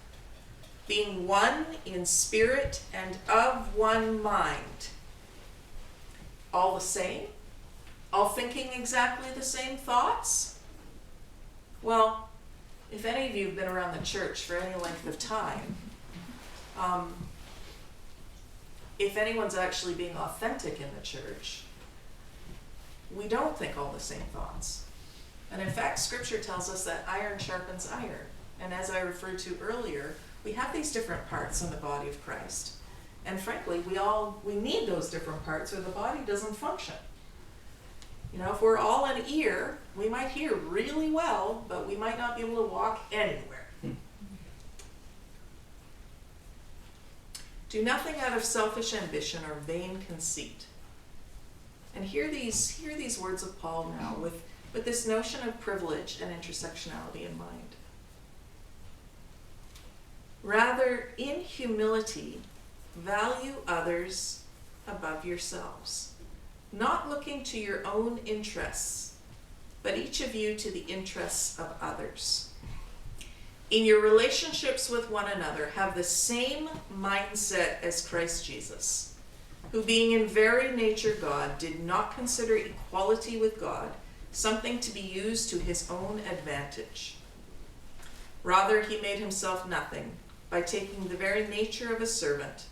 being one in spirit and of one mind. All the same? All thinking exactly the same thoughts? Well, if any of you have been around the church for any length of time, if anyone's actually being authentic in the church, we don't think all the same thoughts. And in fact, Scripture tells us that iron sharpens iron. And as I referred to earlier, we have these different parts in the body of Christ. And frankly, we need those different parts or the body doesn't function. You know, if we're all an ear, we might hear really well, but we might not be able to walk anywhere. Do nothing out of selfish ambition or vain conceit. And hear these words of Paul now with this notion of privilege and intersectionality in mind. Rather, in humility, value others above yourselves, not looking to your own interests, but each of you to the interests of others. In your relationships with one another, have the same mindset as Christ Jesus, who being in very nature God, did not consider equality with God something to be used to his own advantage. Rather, he made himself nothing by taking the very nature of a servant,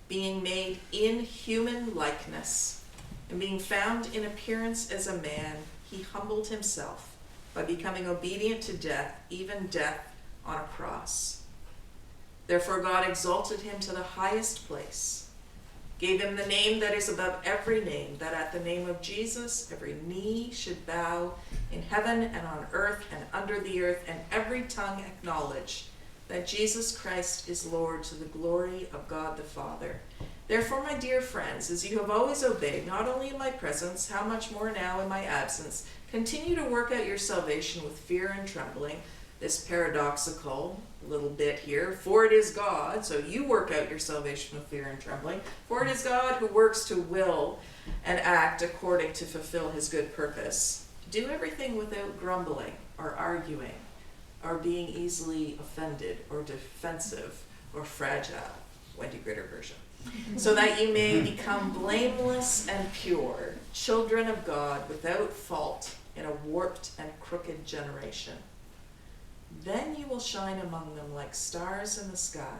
being made in human likeness, and being found in appearance as a man, he humbled himself by becoming obedient to death, even death on a cross. Therefore God exalted him to the highest place, gave him the name that is above every name, that at the name of Jesus every knee should bow in heaven and on earth and under the earth, and every tongue acknowledge that Jesus Christ is Lord, to the glory of God the Father. Therefore, my dear friends, as you have always obeyed, not only in my presence, how much more now in my absence, continue to work out your salvation with fear and trembling. This paradoxical little bit here, for it is God, so you work out your salvation with fear and trembling, for it is God who works to will and act according to fulfill his good purpose. Do everything without grumbling or arguing, or being easily offended or defensive or fragile, Wendy VanderWal-Gritter version, so that you may become blameless and pure, children of God without fault in a warped and crooked generation. Then you will shine among them like stars in the sky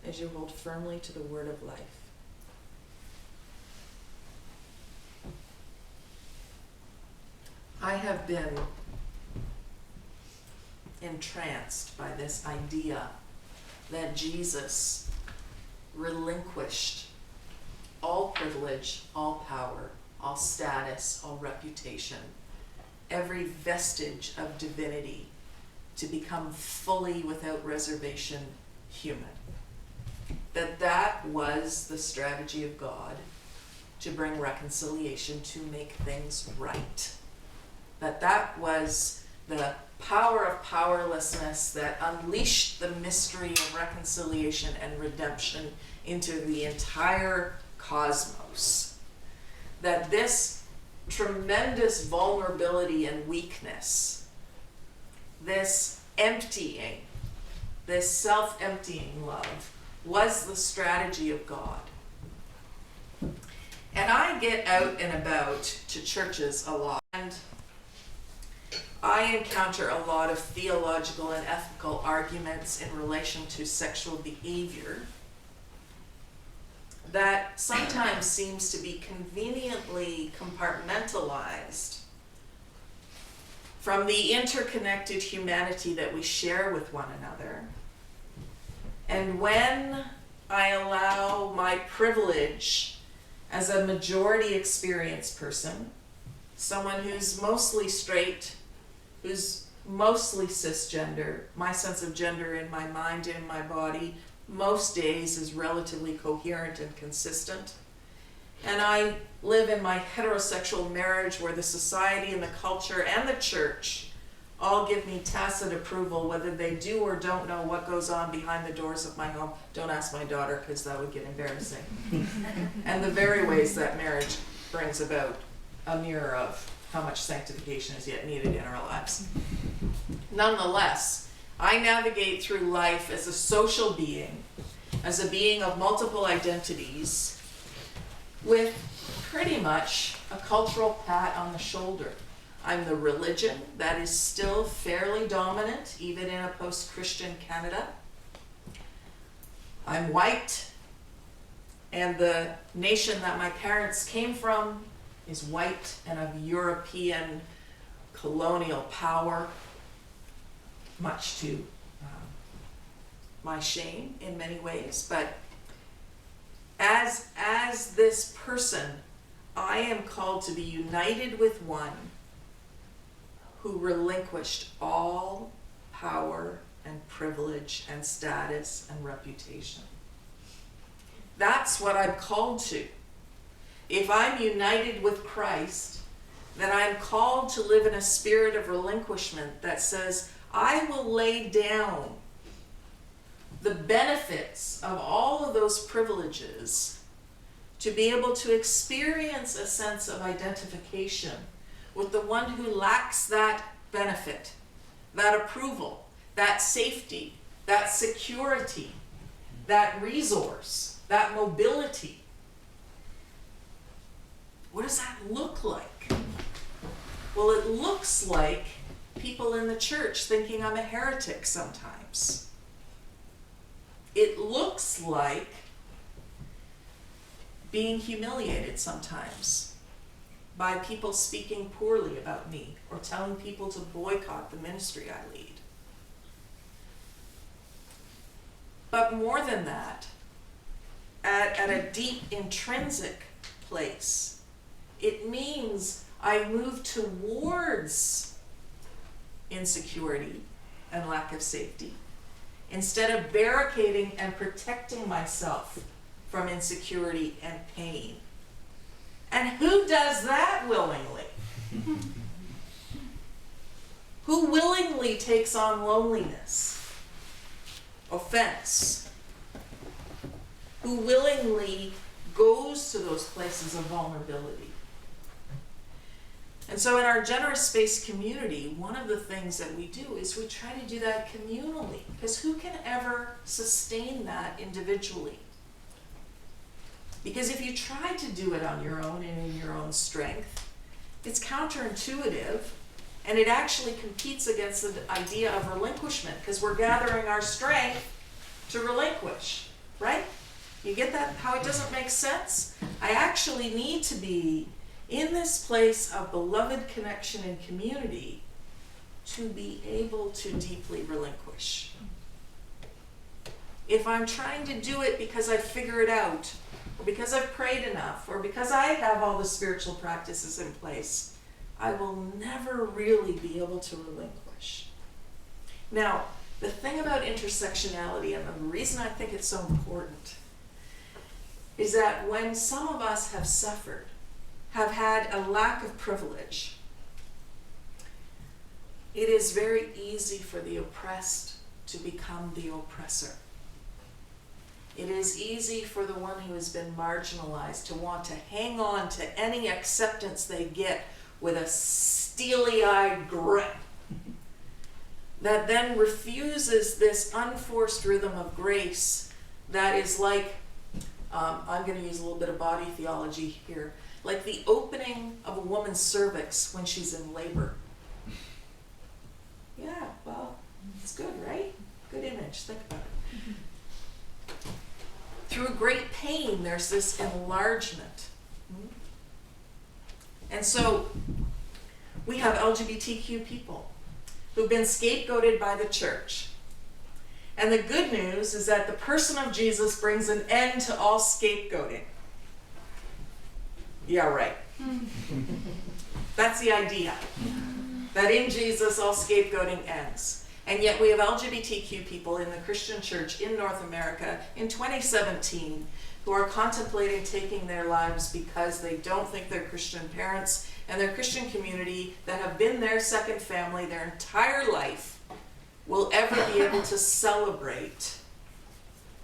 as you hold firmly to the word of life. I have been entranced by this idea that Jesus relinquished all privilege, all power, all status, all reputation, every vestige of divinity, to become fully, without reservation, human. That was the strategy of God to bring reconciliation, to make things right. That was the power of powerlessness that unleashed the mystery of reconciliation and redemption into the entire cosmos. That this tremendous vulnerability and weakness, this emptying, this self-emptying love, was the strategy of God. And I get out and about to churches a lot, and I encounter a lot of theological and ethical arguments in relation to sexual behavior that sometimes seems to be conveniently compartmentalized from the interconnected humanity that we share with one another. And when I allow my privilege as a majority experienced person, someone who's mostly straight, who's mostly cisgender, my sense of gender in my mind and in my body most days is relatively coherent and consistent. And I live in my heterosexual marriage where the society and the culture and the church all give me tacit approval, whether they do or don't know what goes on behind the doors of my home. Don't ask my daughter, because that would get embarrassing. And the very ways that marriage brings about a mirror of how much sanctification is yet needed in our lives. Nonetheless, I navigate through life as a social being, as a being of multiple identities, with pretty much a cultural pat on the shoulder. I'm the religion that is still fairly dominant, even in a post-Christian Canada. I'm white, and the nation that my parents came from is white and of European colonial power, much to my shame in many ways. But as this person, I am called to be united with one who relinquished all power and privilege and status and reputation. That's what I'm called to. If I'm united with Christ, then I'm called to live in a spirit of relinquishment that says, I will lay down the benefits of all of those privileges to be able to experience a sense of identification with the one who lacks that benefit, that approval, that safety, that security, that resource, that mobility. What does that look like? Well, it looks like people in the church thinking I'm a heretic sometimes. It looks like being humiliated sometimes by people speaking poorly about me or telling people to boycott the ministry I lead. But more than that, at a deep intrinsic place, it means I move towards insecurity and lack of safety instead of barricading and protecting myself from insecurity and pain. And who does that willingly? Who willingly takes on loneliness, offense? Who willingly goes to those places of vulnerability? And so in our Generous Space community, one of the things that we do is we try to do that communally, because who can ever sustain that individually? Because if you try to do it on your own and in your own strength, it's counterintuitive, and it actually competes against the idea of relinquishment, because we're gathering our strength to relinquish, right? You get that, how it doesn't make sense? I actually need to be in this place of beloved connection and community to be able to deeply relinquish. If I'm trying to do it because I figure it out, or because I've prayed enough, or because I have all the spiritual practices in place, I will never really be able to relinquish. Now, the thing about intersectionality, and the reason I think it's so important, is that when some of us have suffered, have had a lack of privilege, it is very easy for the oppressed to become the oppressor. It is easy for the one who has been marginalized to want to hang on to any acceptance they get with a steely-eyed grip that then refuses this unforced rhythm of grace that is like, I'm going to use a little bit of body theology here, like the opening of a woman's cervix when she's in labor. Yeah, well, it's good, right? Good image, think about it. Through great pain, there's this enlargement. And so we have LGBTQ people who've been scapegoated by the church. And the good news is that the person of Jesus brings an end to all scapegoating. Yeah, right. That's the idea. That in Jesus all scapegoating ends. And yet we have LGBTQ people in the Christian church in North America in 2017 who are contemplating taking their lives because they don't think their Christian parents and their Christian community that have been their second family their entire life will ever be able to celebrate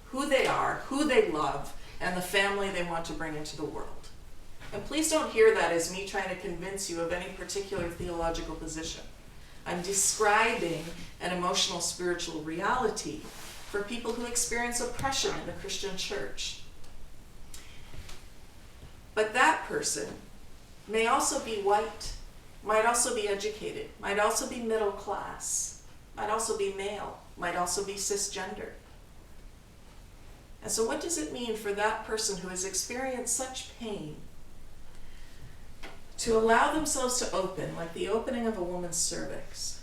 who they are, who they love, and the family they want to bring into the world. And please don't hear that as me trying to convince you of any particular theological position. I'm describing an emotional spiritual reality for people who experience oppression in the Christian church. But that person may also be white, might also be educated, might also be middle class, might also be male, might also be cisgender. And so what does it mean for that person who has experienced such pain to allow themselves to open, like the opening of a woman's cervix,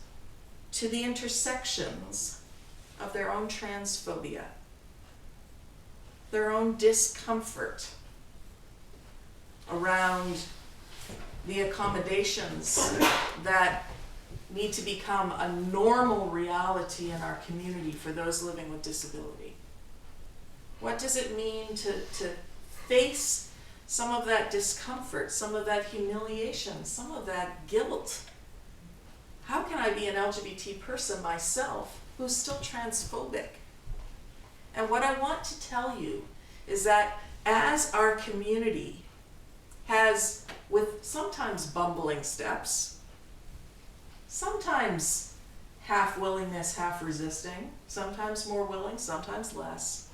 to the intersections of their own transphobia, their own discomfort around the accommodations that need to become a normal reality in our community for those living with disability? What does it mean to face some of that discomfort, some of that humiliation, some of that guilt? How can I be an LGBT person myself who's still transphobic? And what I want to tell you is that as our community has, with sometimes bumbling steps, sometimes half willingness, half resisting, sometimes more willing, sometimes less,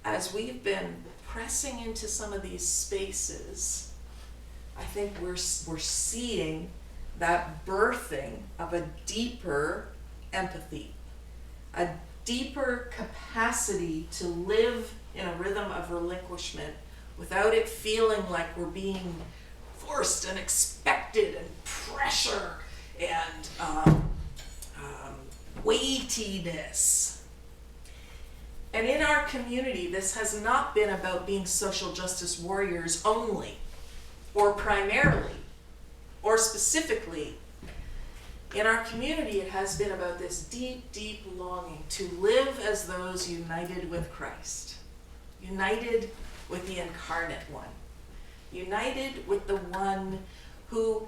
as we've been pressing into some of these spaces, I think we're seeing that birthing of a deeper empathy, a deeper capacity to live in a rhythm of relinquishment without it feeling like we're being forced and expected and pressure and weightiness. And in our community, this has not been about being social justice warriors only, or primarily, or specifically. In our community, it has been about this deep, deep longing to live as those united with Christ, united with the incarnate one, united with the one who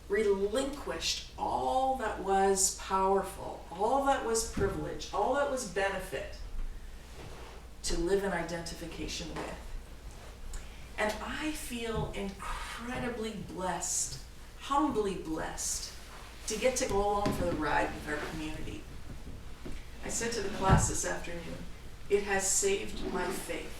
relinquished all that was powerful, all that was privilege, all that was benefit, to live in identification with. And I feel incredibly blessed, humbly blessed, to get to go along for the ride with our community. I said to the class this afternoon, it has saved my faith.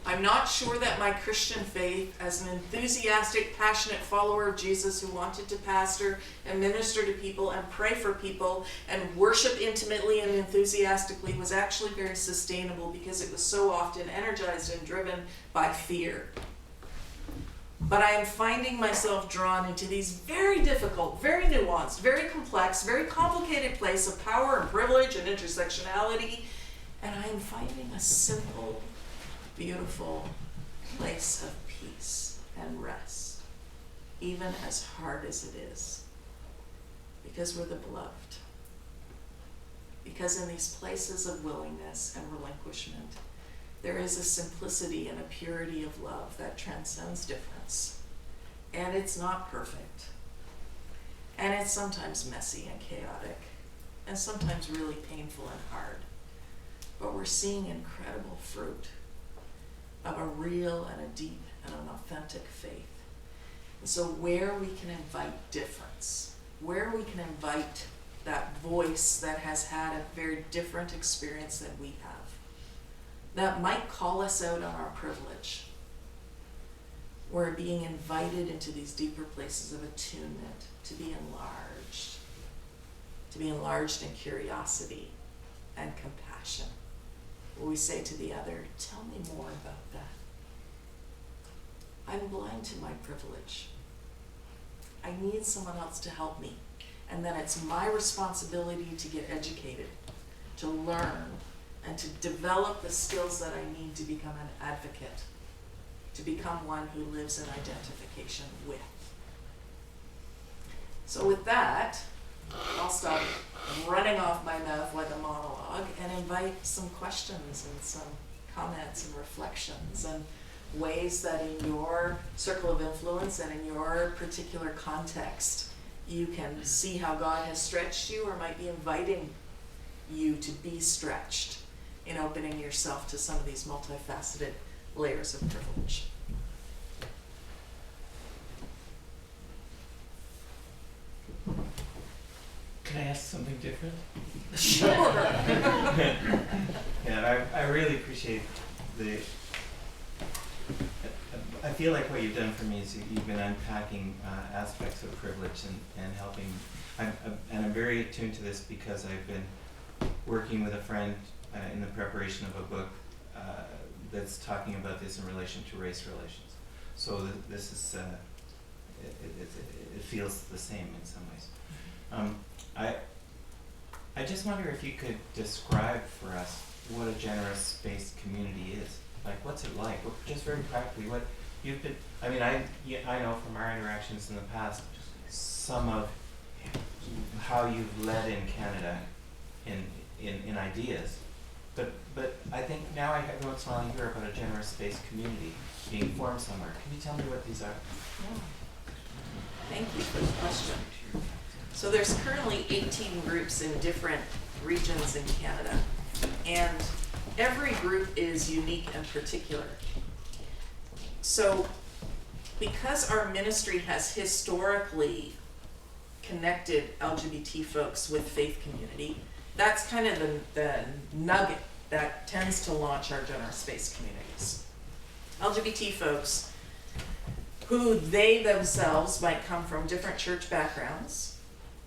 I'm not sure that my Christian faith, as an enthusiastic, passionate follower of Jesus who wanted to pastor and minister to people and pray for people and worship intimately and enthusiastically, was actually very sustainable, because it was so often energized and driven by fear. But I am finding myself drawn into these very difficult, very nuanced, very complex, very complicated place of power and privilege and intersectionality, and I am finding a simple, beautiful place of peace and rest, even as hard as it is, because we're the beloved. Because in these places of willingness and relinquishment, there is a simplicity and a purity of love that transcends difference. And it's not perfect. And it's sometimes messy and chaotic, and sometimes really painful and hard. But we're seeing incredible fruit of a real and a deep and an authentic faith. And so where we can invite difference, where we can invite that voice that has had a very different experience than we have, that might call us out on our privilege, we're being invited into these deeper places of attunement, to be enlarged in curiosity and compassion, where we say to the other, tell me more about that. I'm blind to my privilege. I need someone else to help me. And then it's my responsibility to get educated, to learn, and to develop the skills that I need to become an advocate, to become one who lives in identification with. So with that, I'll stop running off my mouth like a monologue and invite some questions and some comments and reflections and ways that in your circle of influence and in your particular context, you can see how God has stretched you or might be inviting you to be stretched in opening yourself to some of these multifaceted layers of privilege. Can I ask something different? Sure. Yeah, I really appreciate I feel like what you've done for me is you've been unpacking aspects of privilege and helping. And I'm very attuned to this because I've been working with a friend in the preparation of a book that's talking about this in relation to race relations. So this is, it feels the same in some ways. I just wonder if you could describe for us what a generous space community is. Like, what's it like? Just very practically, what you've been, I mean, I know from our interactions in the past, some of how you've led in Canada in ideas, but I think now every once in a while I hear about a generous space community being formed somewhere. Can you tell me what these are? Yeah. Thank you for the question. So there's currently 18 groups in different regions in Canada, and every group is unique and particular. So because our ministry has historically connected LGBT folks with faith community, that's kind of the nugget that tends to launch our generous space communities. LGBT folks, who they themselves might come from different church backgrounds,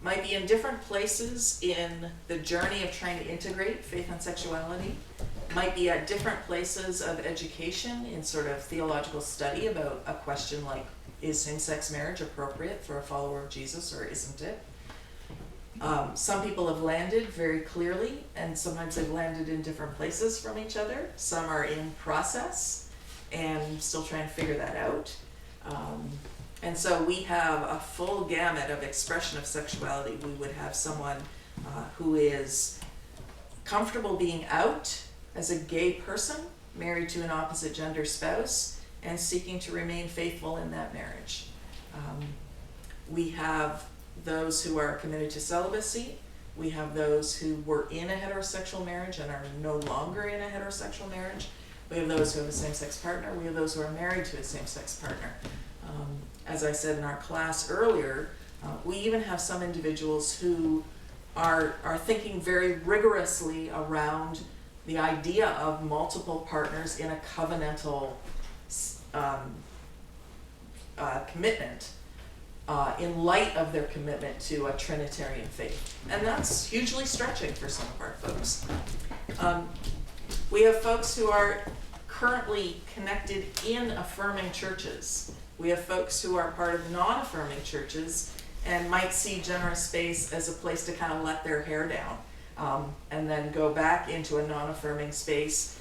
might be in different places in the journey of trying to integrate faith and sexuality, might be at different places of education in sort of theological study about a question like, is same-sex marriage appropriate for a follower of Jesus or isn't it? Some people have landed very clearly, and sometimes they've landed in different places from each other. Some are in process and still trying to figure that out. And so we have a full gamut of expression of sexuality. We would have someone who is comfortable being out as a gay person, married to an opposite gender spouse, and seeking to remain faithful in that marriage. We have those who are committed to celibacy. We have those who were in a heterosexual marriage and are no longer in a heterosexual marriage. We have those who have a same-sex partner. We have those who are married to a same-sex partner. As I said in our class earlier, we even have some individuals who are thinking very rigorously around the idea of multiple partners in a covenantal commitment in light of their commitment to a Trinitarian faith. And that's hugely stretching for some of our folks. We have folks who are currently connected in affirming churches. We have folks who are part of non-affirming churches and might see Generous Space as a place to kind of let their hair down and then go back into a non-affirming space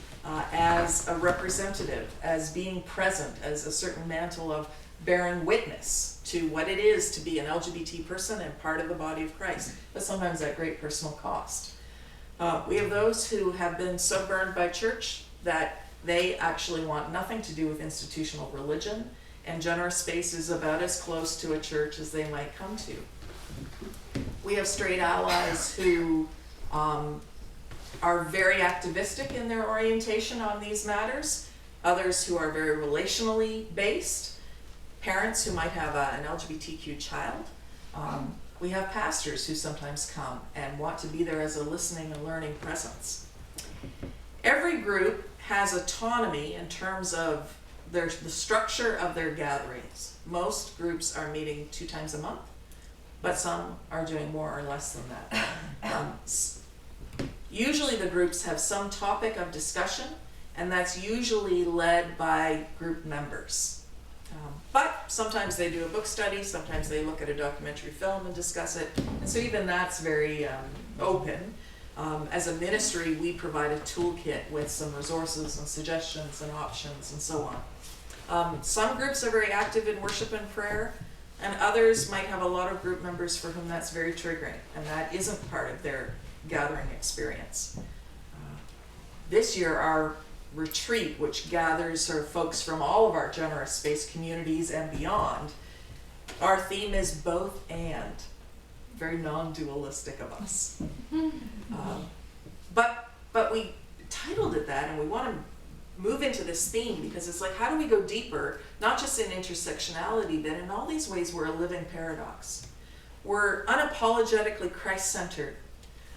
as a representative, as being present, as a certain mantle of bearing witness to what it is to be an LGBT person and part of the body of Christ, but sometimes at great personal cost. We have those who have been so burned by church that they actually want nothing to do with institutional religion, and Generous Space is about as close to a church as they might come to. We have straight allies who are very activistic in their orientation on these matters, others who are very relationally based, parents who might have an LGBTQ child. We have pastors who sometimes come and want to be there as a listening and learning presence. Every group has autonomy in terms of the structure of their gatherings. Most groups are meeting 2 times a month, but some are doing more or less than that. Usually the groups have some topic of discussion, and that's usually led by group members. But sometimes they do a book study, sometimes they look at a documentary film and discuss it, and so even that's very open. As a ministry, we provide a toolkit with some resources and suggestions and options and so on. Some groups are very active in worship and prayer, and others might have a lot of group members for whom that's very triggering, and that isn't part of their gathering experience. This year, our retreat, which gathers sort of folks from all of our Generous Space communities and beyond, our theme is both and. Very non-dualistic of us. But we titled it that, and we want to move into this theme because it's like, how do we go deeper, not just in intersectionality, but in all these ways we're a living paradox. We're unapologetically Christ-centered,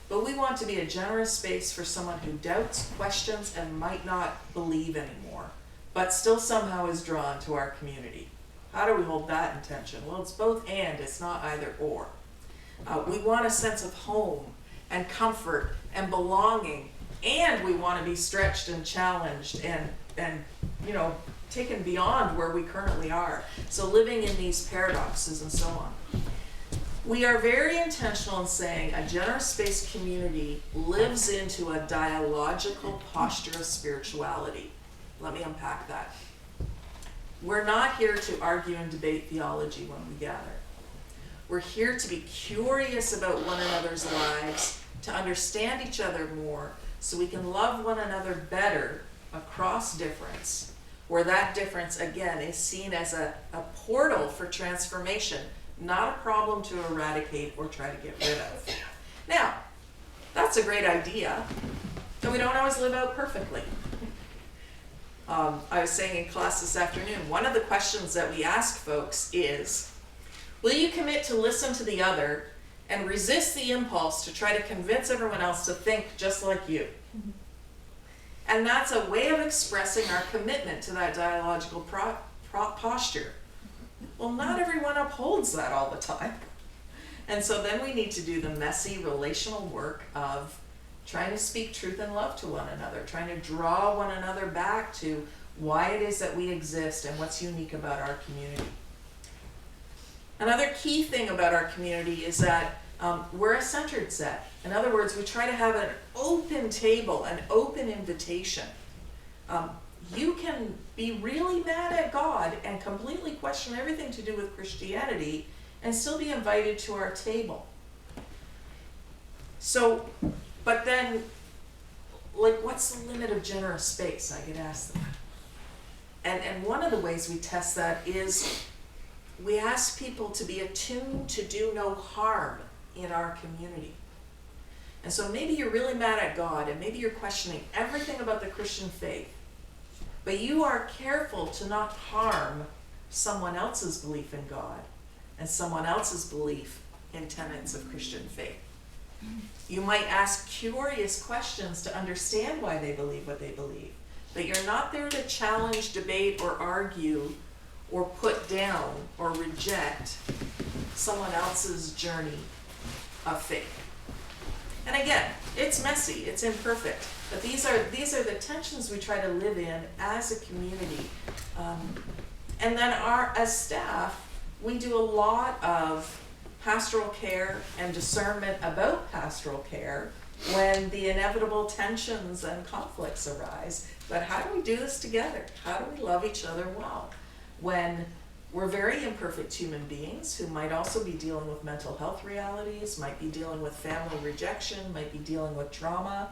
but we want to be a generous space for someone who doubts, questions, and might not believe anymore. but still somehow is drawn to our community. How do we hold that in tension? Well, it's both and, it's not either or. We want a sense of home and comfort and belonging, and we want to be stretched and challenged and you know, taken beyond where we currently are. So living in these paradoxes and so on. We are very intentional in saying a generous space community lives into a dialogical posture of spirituality. Let me unpack that. We're not here to argue and debate theology when we gather. We're here to be curious about one another's lives, to understand each other more, so we can love one another better across difference, where that difference, again, is seen as a portal for transformation, not a problem to eradicate or try to get rid of. Now, that's a great idea, and we don't always live out perfectly. I was saying in class this afternoon, one of the questions that we ask folks is, will you commit to listen to the other and resist the impulse to try to convince everyone else to think just like you? And that's a way of expressing our commitment to that dialogical posture. Well, not everyone upholds that all the time. And so then we need to do the messy relational work of trying to speak truth and love to one another, trying to draw one another back to why it is that we exist and what's unique about our community. Another key thing about our community is that we're a centered set. In other words, we try to have an open table, an open invitation. You can be really mad at God and completely question everything to do with Christianity and still be invited to our table. So, but then, like, what's the limit of generous space? I get asked that. And one of the ways we test that is we ask people to be attuned to do no harm in our community. And so maybe you're really mad at God and maybe you're questioning everything about the Christian faith, but you are careful to not harm someone else's belief in God and someone else's belief in tenets of Christian faith. You might ask curious questions to understand why they believe what they believe, but you're not there to challenge, debate, or argue, or put down, or reject someone else's journey of faith. And again, it's messy, it's imperfect, but these are the tensions we try to live in as a community. And then as staff, we do a lot of pastoral care and discernment about pastoral care when the inevitable tensions and conflicts arise. But how do we do this together? How do we love each other well when we're very imperfect human beings who might also be dealing with mental health realities, might be dealing with family rejection, might be dealing with trauma,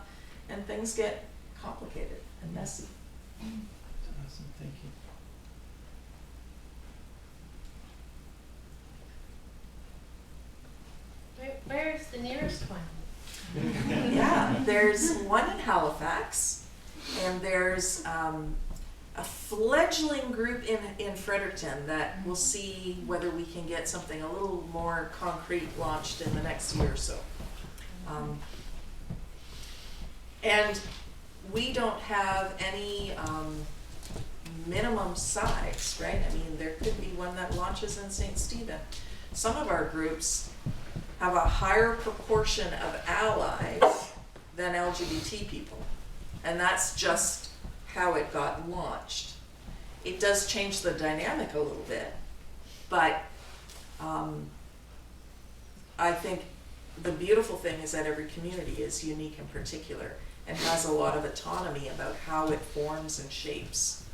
and things get complicated and messy. Awesome, thank you. Where's the nearest one? Yeah, there's one in Halifax, and there's a fledgling group in Fredericton that we'll see whether we can get something a little more concrete launched in the next year or so. And we don't have any minimum size, right? I mean, there could be one that launches in St. Stephen. Some of our groups have a higher proportion of allies than LGBT people. And that's just how it got launched. It does change the dynamic a little bit, but I think the beautiful thing is that every community is unique and particular and has a lot of autonomy about how it forms and shapes.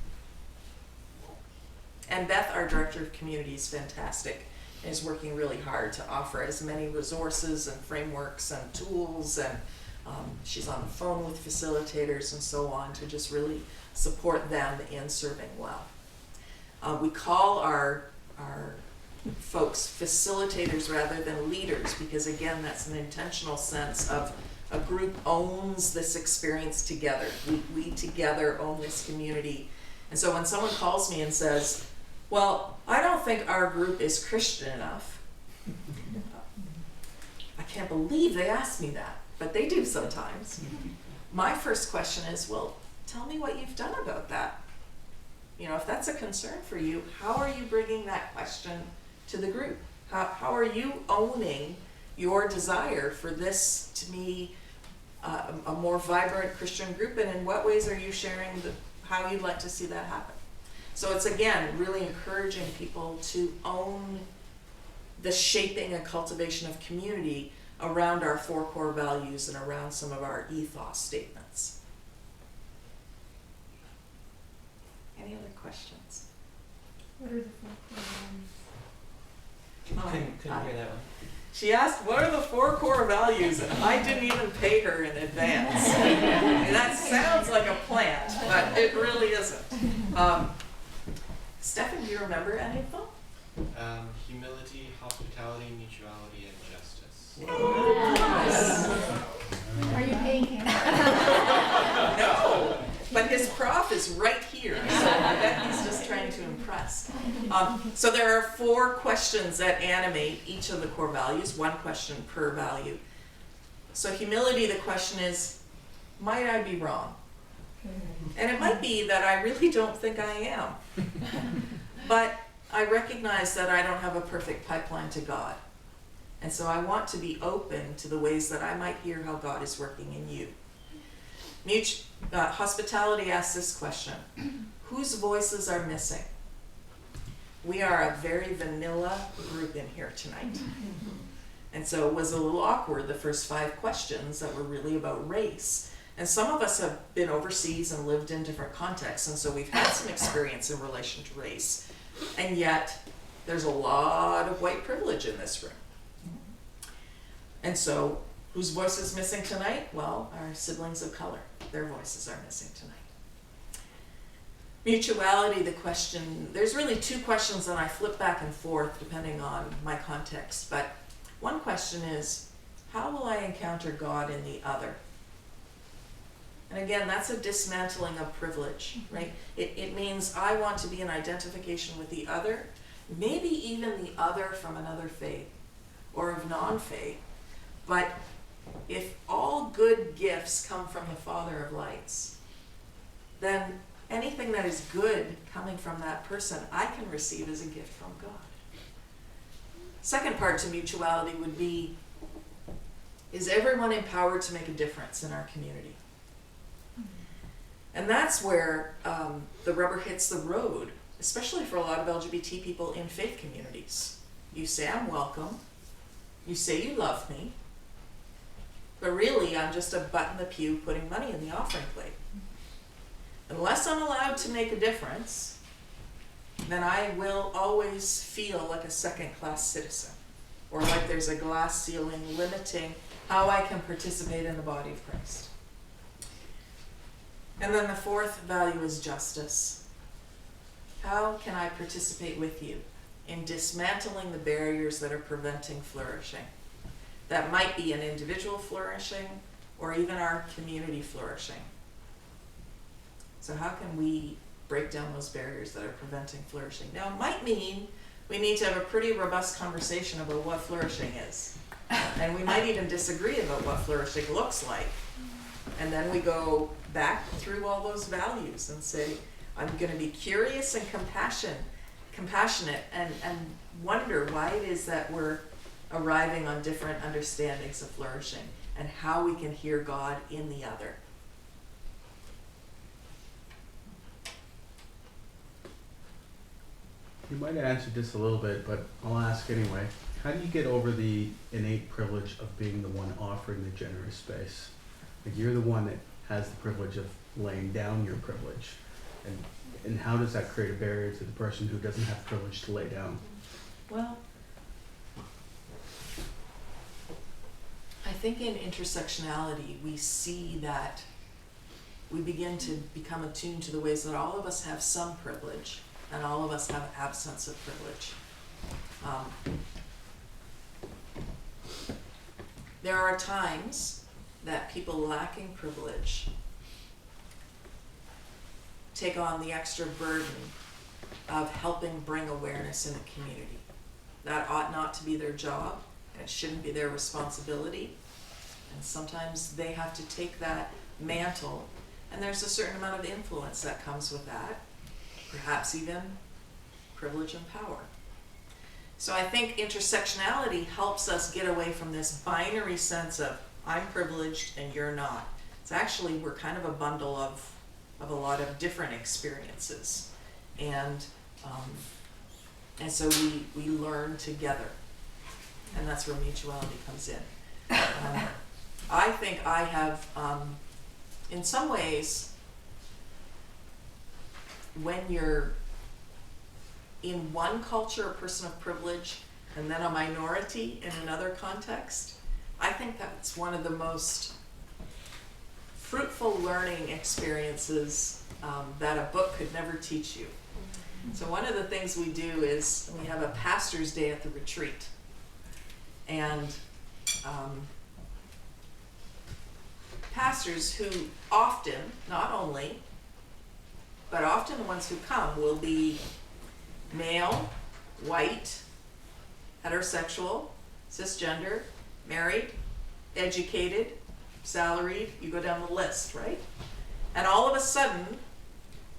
And Beth, our director of community, is fantastic and is working really hard to offer as many resources and frameworks and tools, and she's on the phone with facilitators and so on to just really support them in serving well. We call our folks facilitators rather than leaders because, again, that's an intentional sense of a group owns this experience together. We together own this community. And so when someone calls me and says, well, I don't think our group is Christian enough, I can't believe they asked me that, but they do sometimes. My first question is, well, tell me what you've done about that. if that's a concern for you, how are you bringing that question to the group? How are you owning your desire for this to be a more vibrant Christian group, and in what ways are you sharing how you'd like to see that happen? So it's, again, really encouraging people to own the shaping and cultivation of community around our 4 core values and around some of our ethos statements. Any other questions? What are the 4 core values? Couldn't hear that one. She asked, what are the 4 core values? And I didn't even pay her in advance. And that sounds like a plant, but it really isn't. Stefan, do you remember any of them? Humility, hospitality, mutuality, and justice. Are you paying him? No, but his prof is right here, so I bet he's just trying to impress. So there are 4 questions that animate each of the core values, 1 question per value. So humility, the question is, might I be wrong? And it might be that I really don't think I am. But I recognize that I don't have a perfect pipeline to God. And so I want to be open to the ways that I might hear how God is working in you. Hospitality asks this question: whose voices are missing? We are a very vanilla group in here tonight. And so it was a little awkward, the first 5 questions that were really about race. And some of us have been overseas and lived in different contexts, and so we've had some experience in relation to race. And yet, there's a lot of white privilege in this room. And so, whose voice is missing tonight? Well, our siblings of color. Their voices are missing tonight. Mutuality, the question, there's really 2 questions that I flip back and forth depending on my context. But one question is, how will I encounter God in the other? And again, that's a dismantling of privilege, right? It means I want to be in identification with the other, maybe even the other from another faith or of non-faith. But if all good gifts come from the Father of lights, then anything that is good coming from that person, I can receive as a gift from God. Second part to mutuality would be, is everyone empowered to make a difference in our community? And that's where the rubber hits the road, especially for a lot of LGBT people in faith communities. You say, I'm welcome. You say you love me. But really, I'm just a butt in the pew putting money in the offering plate. Unless I'm allowed to make a difference, then I will always feel like a second-class citizen, or like there's a glass ceiling limiting how I can participate in the body of Christ. And then the 4th value is justice. How can I participate with you in dismantling the barriers that are preventing flourishing? That might be an individual flourishing or even our community flourishing. So how can we break down those barriers that are preventing flourishing? Now, it might mean we need to have a pretty robust conversation about what flourishing is. And we might even disagree about what flourishing looks like. And then we go back through all those values and say, I'm going to be curious and compassionate and wonder why it is that we're arriving on different understandings of flourishing and how we can hear God in the other. You might have answered this a little bit, but I'll ask anyway. How do you get over the innate privilege of being the one offering the generous space? Like, you're the one that has the privilege of laying down your privilege. And how does that create a barrier to the person who doesn't have privilege to lay down? Well, I think in intersectionality, we see that we begin to become attuned to the ways that all of us have some privilege and all of us have absence of privilege. There are times that people lacking privilege take on the extra burden of helping bring awareness in the community. That ought not to be their job, and it shouldn't be their responsibility. And sometimes they have to take that mantle, and there's a certain amount of influence that comes with that. perhaps even privilege and power. So I think intersectionality helps us get away from this binary sense of I'm privileged and you're not. It's actually, we're kind of a bundle of a lot of different experiences. And so we learn together. And that's where mutuality comes in. I think I have, in some ways, when you're in one culture, a person of privilege, and then a minority in another context, I think that's one of the most fruitful learning experiences that a book could never teach you. So one of the things we do is we have a pastor's day at the retreat. And pastors who often, not only, but often the ones who come will be male, white, heterosexual, cisgender, married, educated, salaried, you go down the list, right? And all of a sudden,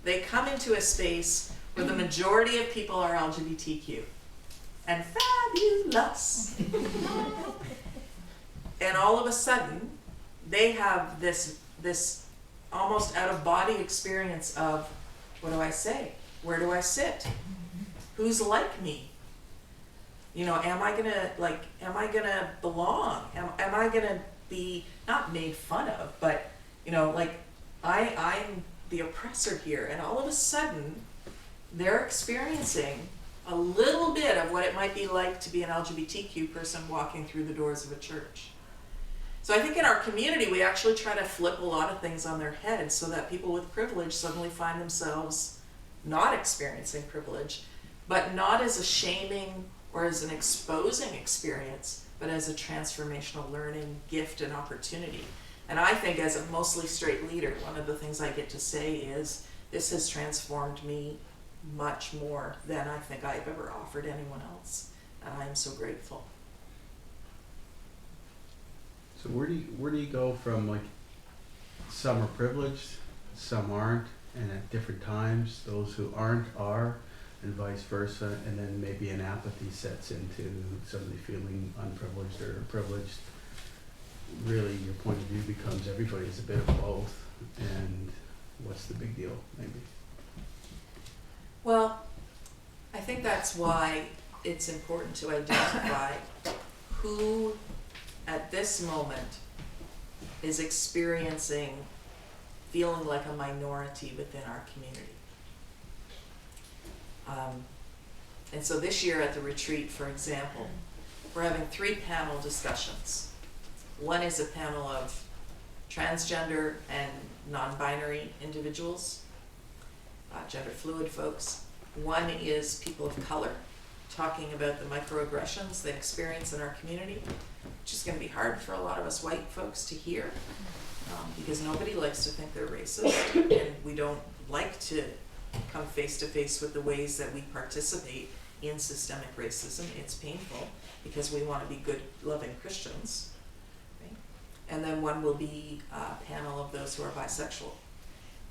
they come into a space where the majority of people are LGBTQ. And fabulous. And all of a sudden, they have this almost out-of-body experience of, what do I say? Where do I sit? Who's like me? You know, am I gonna belong? Am I gonna be not made fun of, but, you know, like, I'm the oppressor here. And all of a sudden, they're experiencing a little bit of what it might be like to be an LGBTQ person walking through the doors of a church. So I think in our community, we actually try to flip a lot of things on their head so that people with privilege suddenly find themselves not experiencing privilege, but not as a shaming or as an exposing experience, but as a transformational learning gift and opportunity. And I think as a mostly straight leader, one of the things I get to say is, this has transformed me much more than I think I've ever offered anyone else. And I am so grateful. So where do you go from, like, some are privileged, some aren't, and at different times those who aren't are, and vice versa, and then maybe an apathy sets into somebody feeling unprivileged or privileged. Really, your point of view becomes everybody's a bit of both, and what's the big deal, maybe? Well, I think that's why it's important to identify who at this moment is experiencing feeling like a minority within our community. And so this year at the retreat, for example, we're having 3 panel discussions. One is a panel of transgender and non-binary individuals, gender fluid folks. One is people of color, talking about the microaggressions they experience in our community, which is going to be hard for a lot of us white folks to hear, because nobody likes to think they're racist, and we don't like to come face to face with the ways that we participate in systemic racism. It's painful because we want to be good, loving Christians. Right? And then one will be a panel of those who are bisexual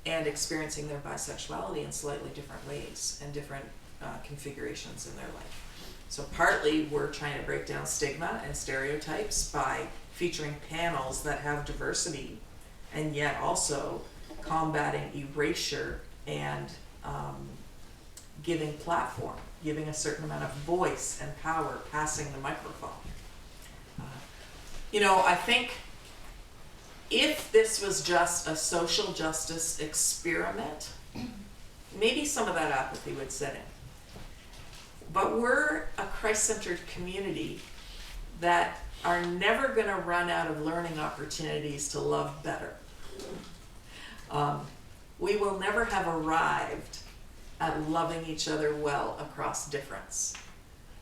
and experiencing their bisexuality in slightly different ways and different configurations in their life. So partly we're trying to break down stigma and stereotypes by featuring panels that have diversity, and yet also combating erasure and giving platform, giving a certain amount of voice and power, passing the microphone. You know, I think if this was just a social justice experiment, maybe some of that apathy would set in. But we're a Christ-centered community that are never going to run out of learning opportunities to love better. We will never have arrived at loving each other well across difference.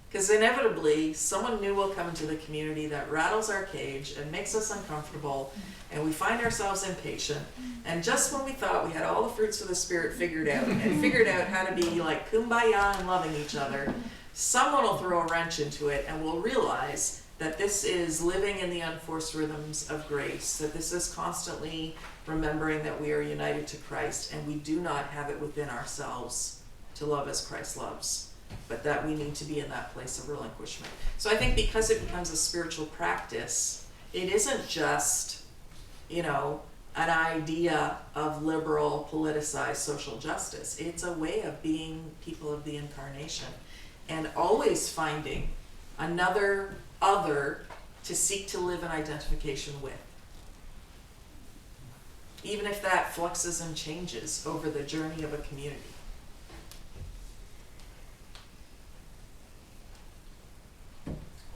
Because inevitably, someone new will come into the community that rattles our cage and makes us uncomfortable, and we find ourselves impatient. And just when we thought we had all the fruits of the Spirit figured out, and figured out how to be like kumbaya and loving each other, someone will throw a wrench into it, and we'll realize that this is living in the unforced rhythms of grace, that this is constantly remembering that we are united to Christ, and we do not have it within ourselves to love as Christ loves, but that we need to be in that place of relinquishment. So I think because it becomes a spiritual practice, it isn't just, an idea of liberal, politicized social justice. It's a way of being people of the incarnation and always finding another other to seek to live in identification with. Even if that fluxes and changes over the journey of a community.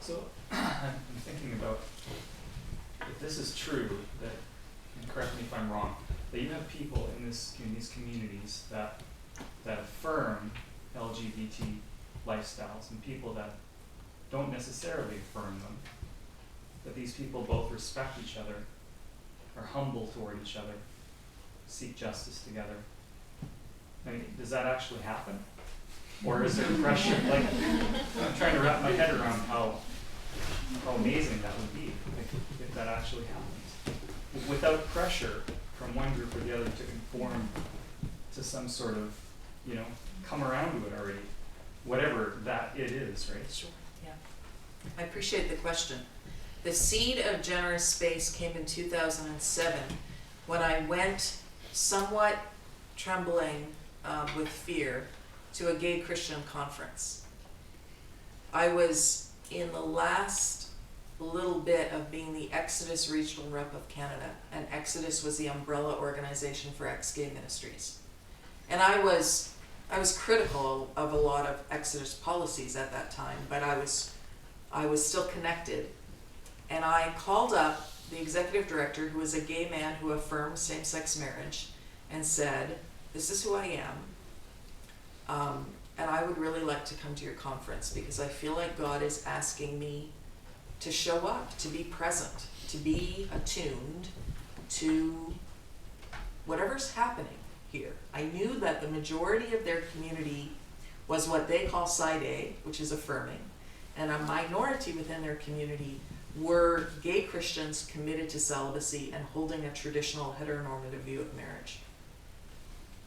So I'm thinking about if this is true, that, and correct me if I'm wrong, that you have people in these communities that affirm LGBT lifestyles and people that don't necessarily affirm them, that these people both respect each other, are humble toward each other, seek justice together. I mean, does that actually happen? Or is there pressure? Like, I'm trying to wrap my head around how amazing that would be if that actually happens. Without pressure from one group or the other to conform to some sort of, come around to it already. Whatever that it is, right? Sure, yeah. I appreciate the question. The seed of Generous Space came in 2007 when I went somewhat trembling with fear to a gay Christian conference. I was in the last little bit of being the Exodus Regional Rep of Canada, and Exodus was the umbrella organization for ex-gay ministries. And I was critical of a lot of Exodus policies at that time, but I was still connected. And I called up the executive director, who was a gay man who affirmed same-sex marriage, and said, "This is who I am, and I would really like to come to your conference because I feel like God is asking me to show up, to be present, to be attuned to whatever's happening here." I knew that the majority of their community was what they call side A, which is affirming, and a minority within their community were gay Christians committed to celibacy and holding a traditional heteronormative view of marriage.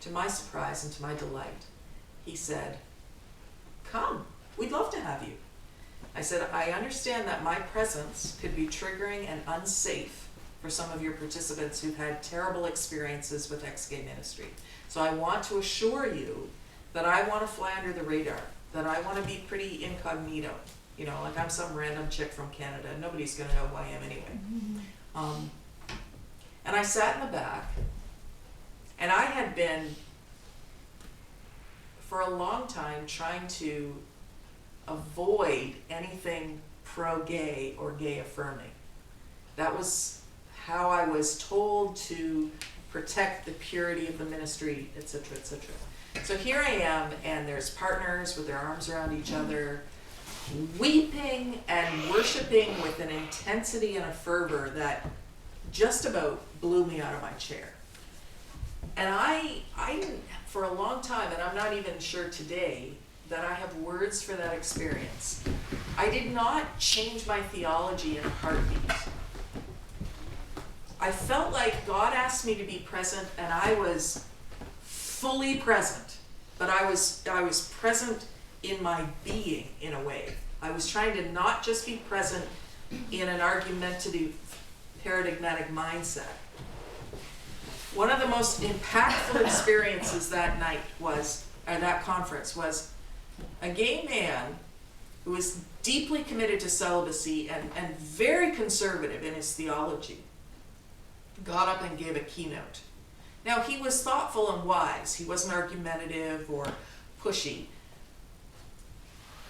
To my surprise and to my delight, he said, "Come, we'd love to have you." I said, "I understand that my presence could be triggering and unsafe for some of your participants who've had terrible experiences with ex-gay ministry. So I want to assure you that I want to fly under the radar, that I want to be pretty incognito. Like I'm some random chick from Canada. Nobody's going to know who I am anyway." And I sat in the back, and I had been, for a long time, trying to avoid anything pro-gay or gay affirming. That was how I was told to protect the purity of the ministry, etc., etc. So here I am, and there's partners with their arms around each other, weeping and worshiping with an intensity and a fervor that just about blew me out of my chair. And I didn't, for a long time, and I'm not even sure today that I have words for that experience. I did not change my theology in a heartbeat. I felt like God asked me to be present, and I was fully present, but I was present in my being, in a way. I was trying to not just be present in an argumentative, paradigmatic mindset. One of the most impactful experiences that night that conference was a gay man who was deeply committed to celibacy and very conservative in his theology got up and gave a keynote. Now, he was thoughtful and wise. He wasn't argumentative or pushy.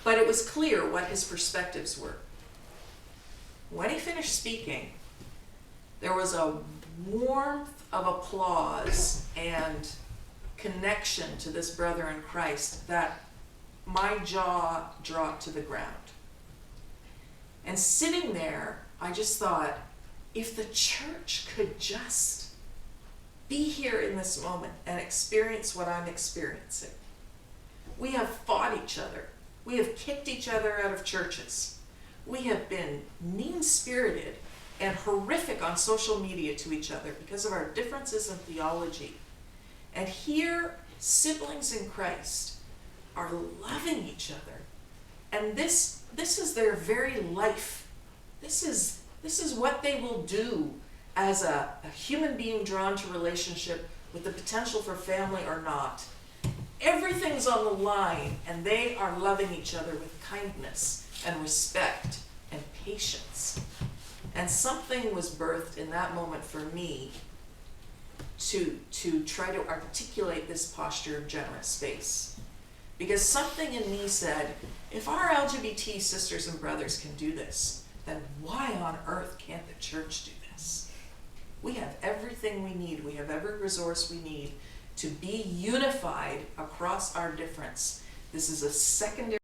But it was clear what his perspectives were. When he finished speaking, there was a warmth of applause and connection to this brother in Christ that my jaw dropped to the ground. And sitting there, I just thought, if the church could just be here in this moment and experience what I'm experiencing. We have fought each other. We have kicked each other out of churches. We have been mean-spirited and horrific on social media to each other because of our differences in theology. And here, siblings in Christ are loving each other. And this is their very life. This is what they will do as a human being drawn to relationship with the potential for family or not. Everything's on the line, and they are loving each other with kindness and respect and patience. And something was birthed in that moment for me to try to articulate this posture of generous space. Because something in me said, if our LGBT sisters and brothers can do this, then why on earth can't the church do this? We have everything we need. We have every resource we need to be unified across our difference. This is a secondary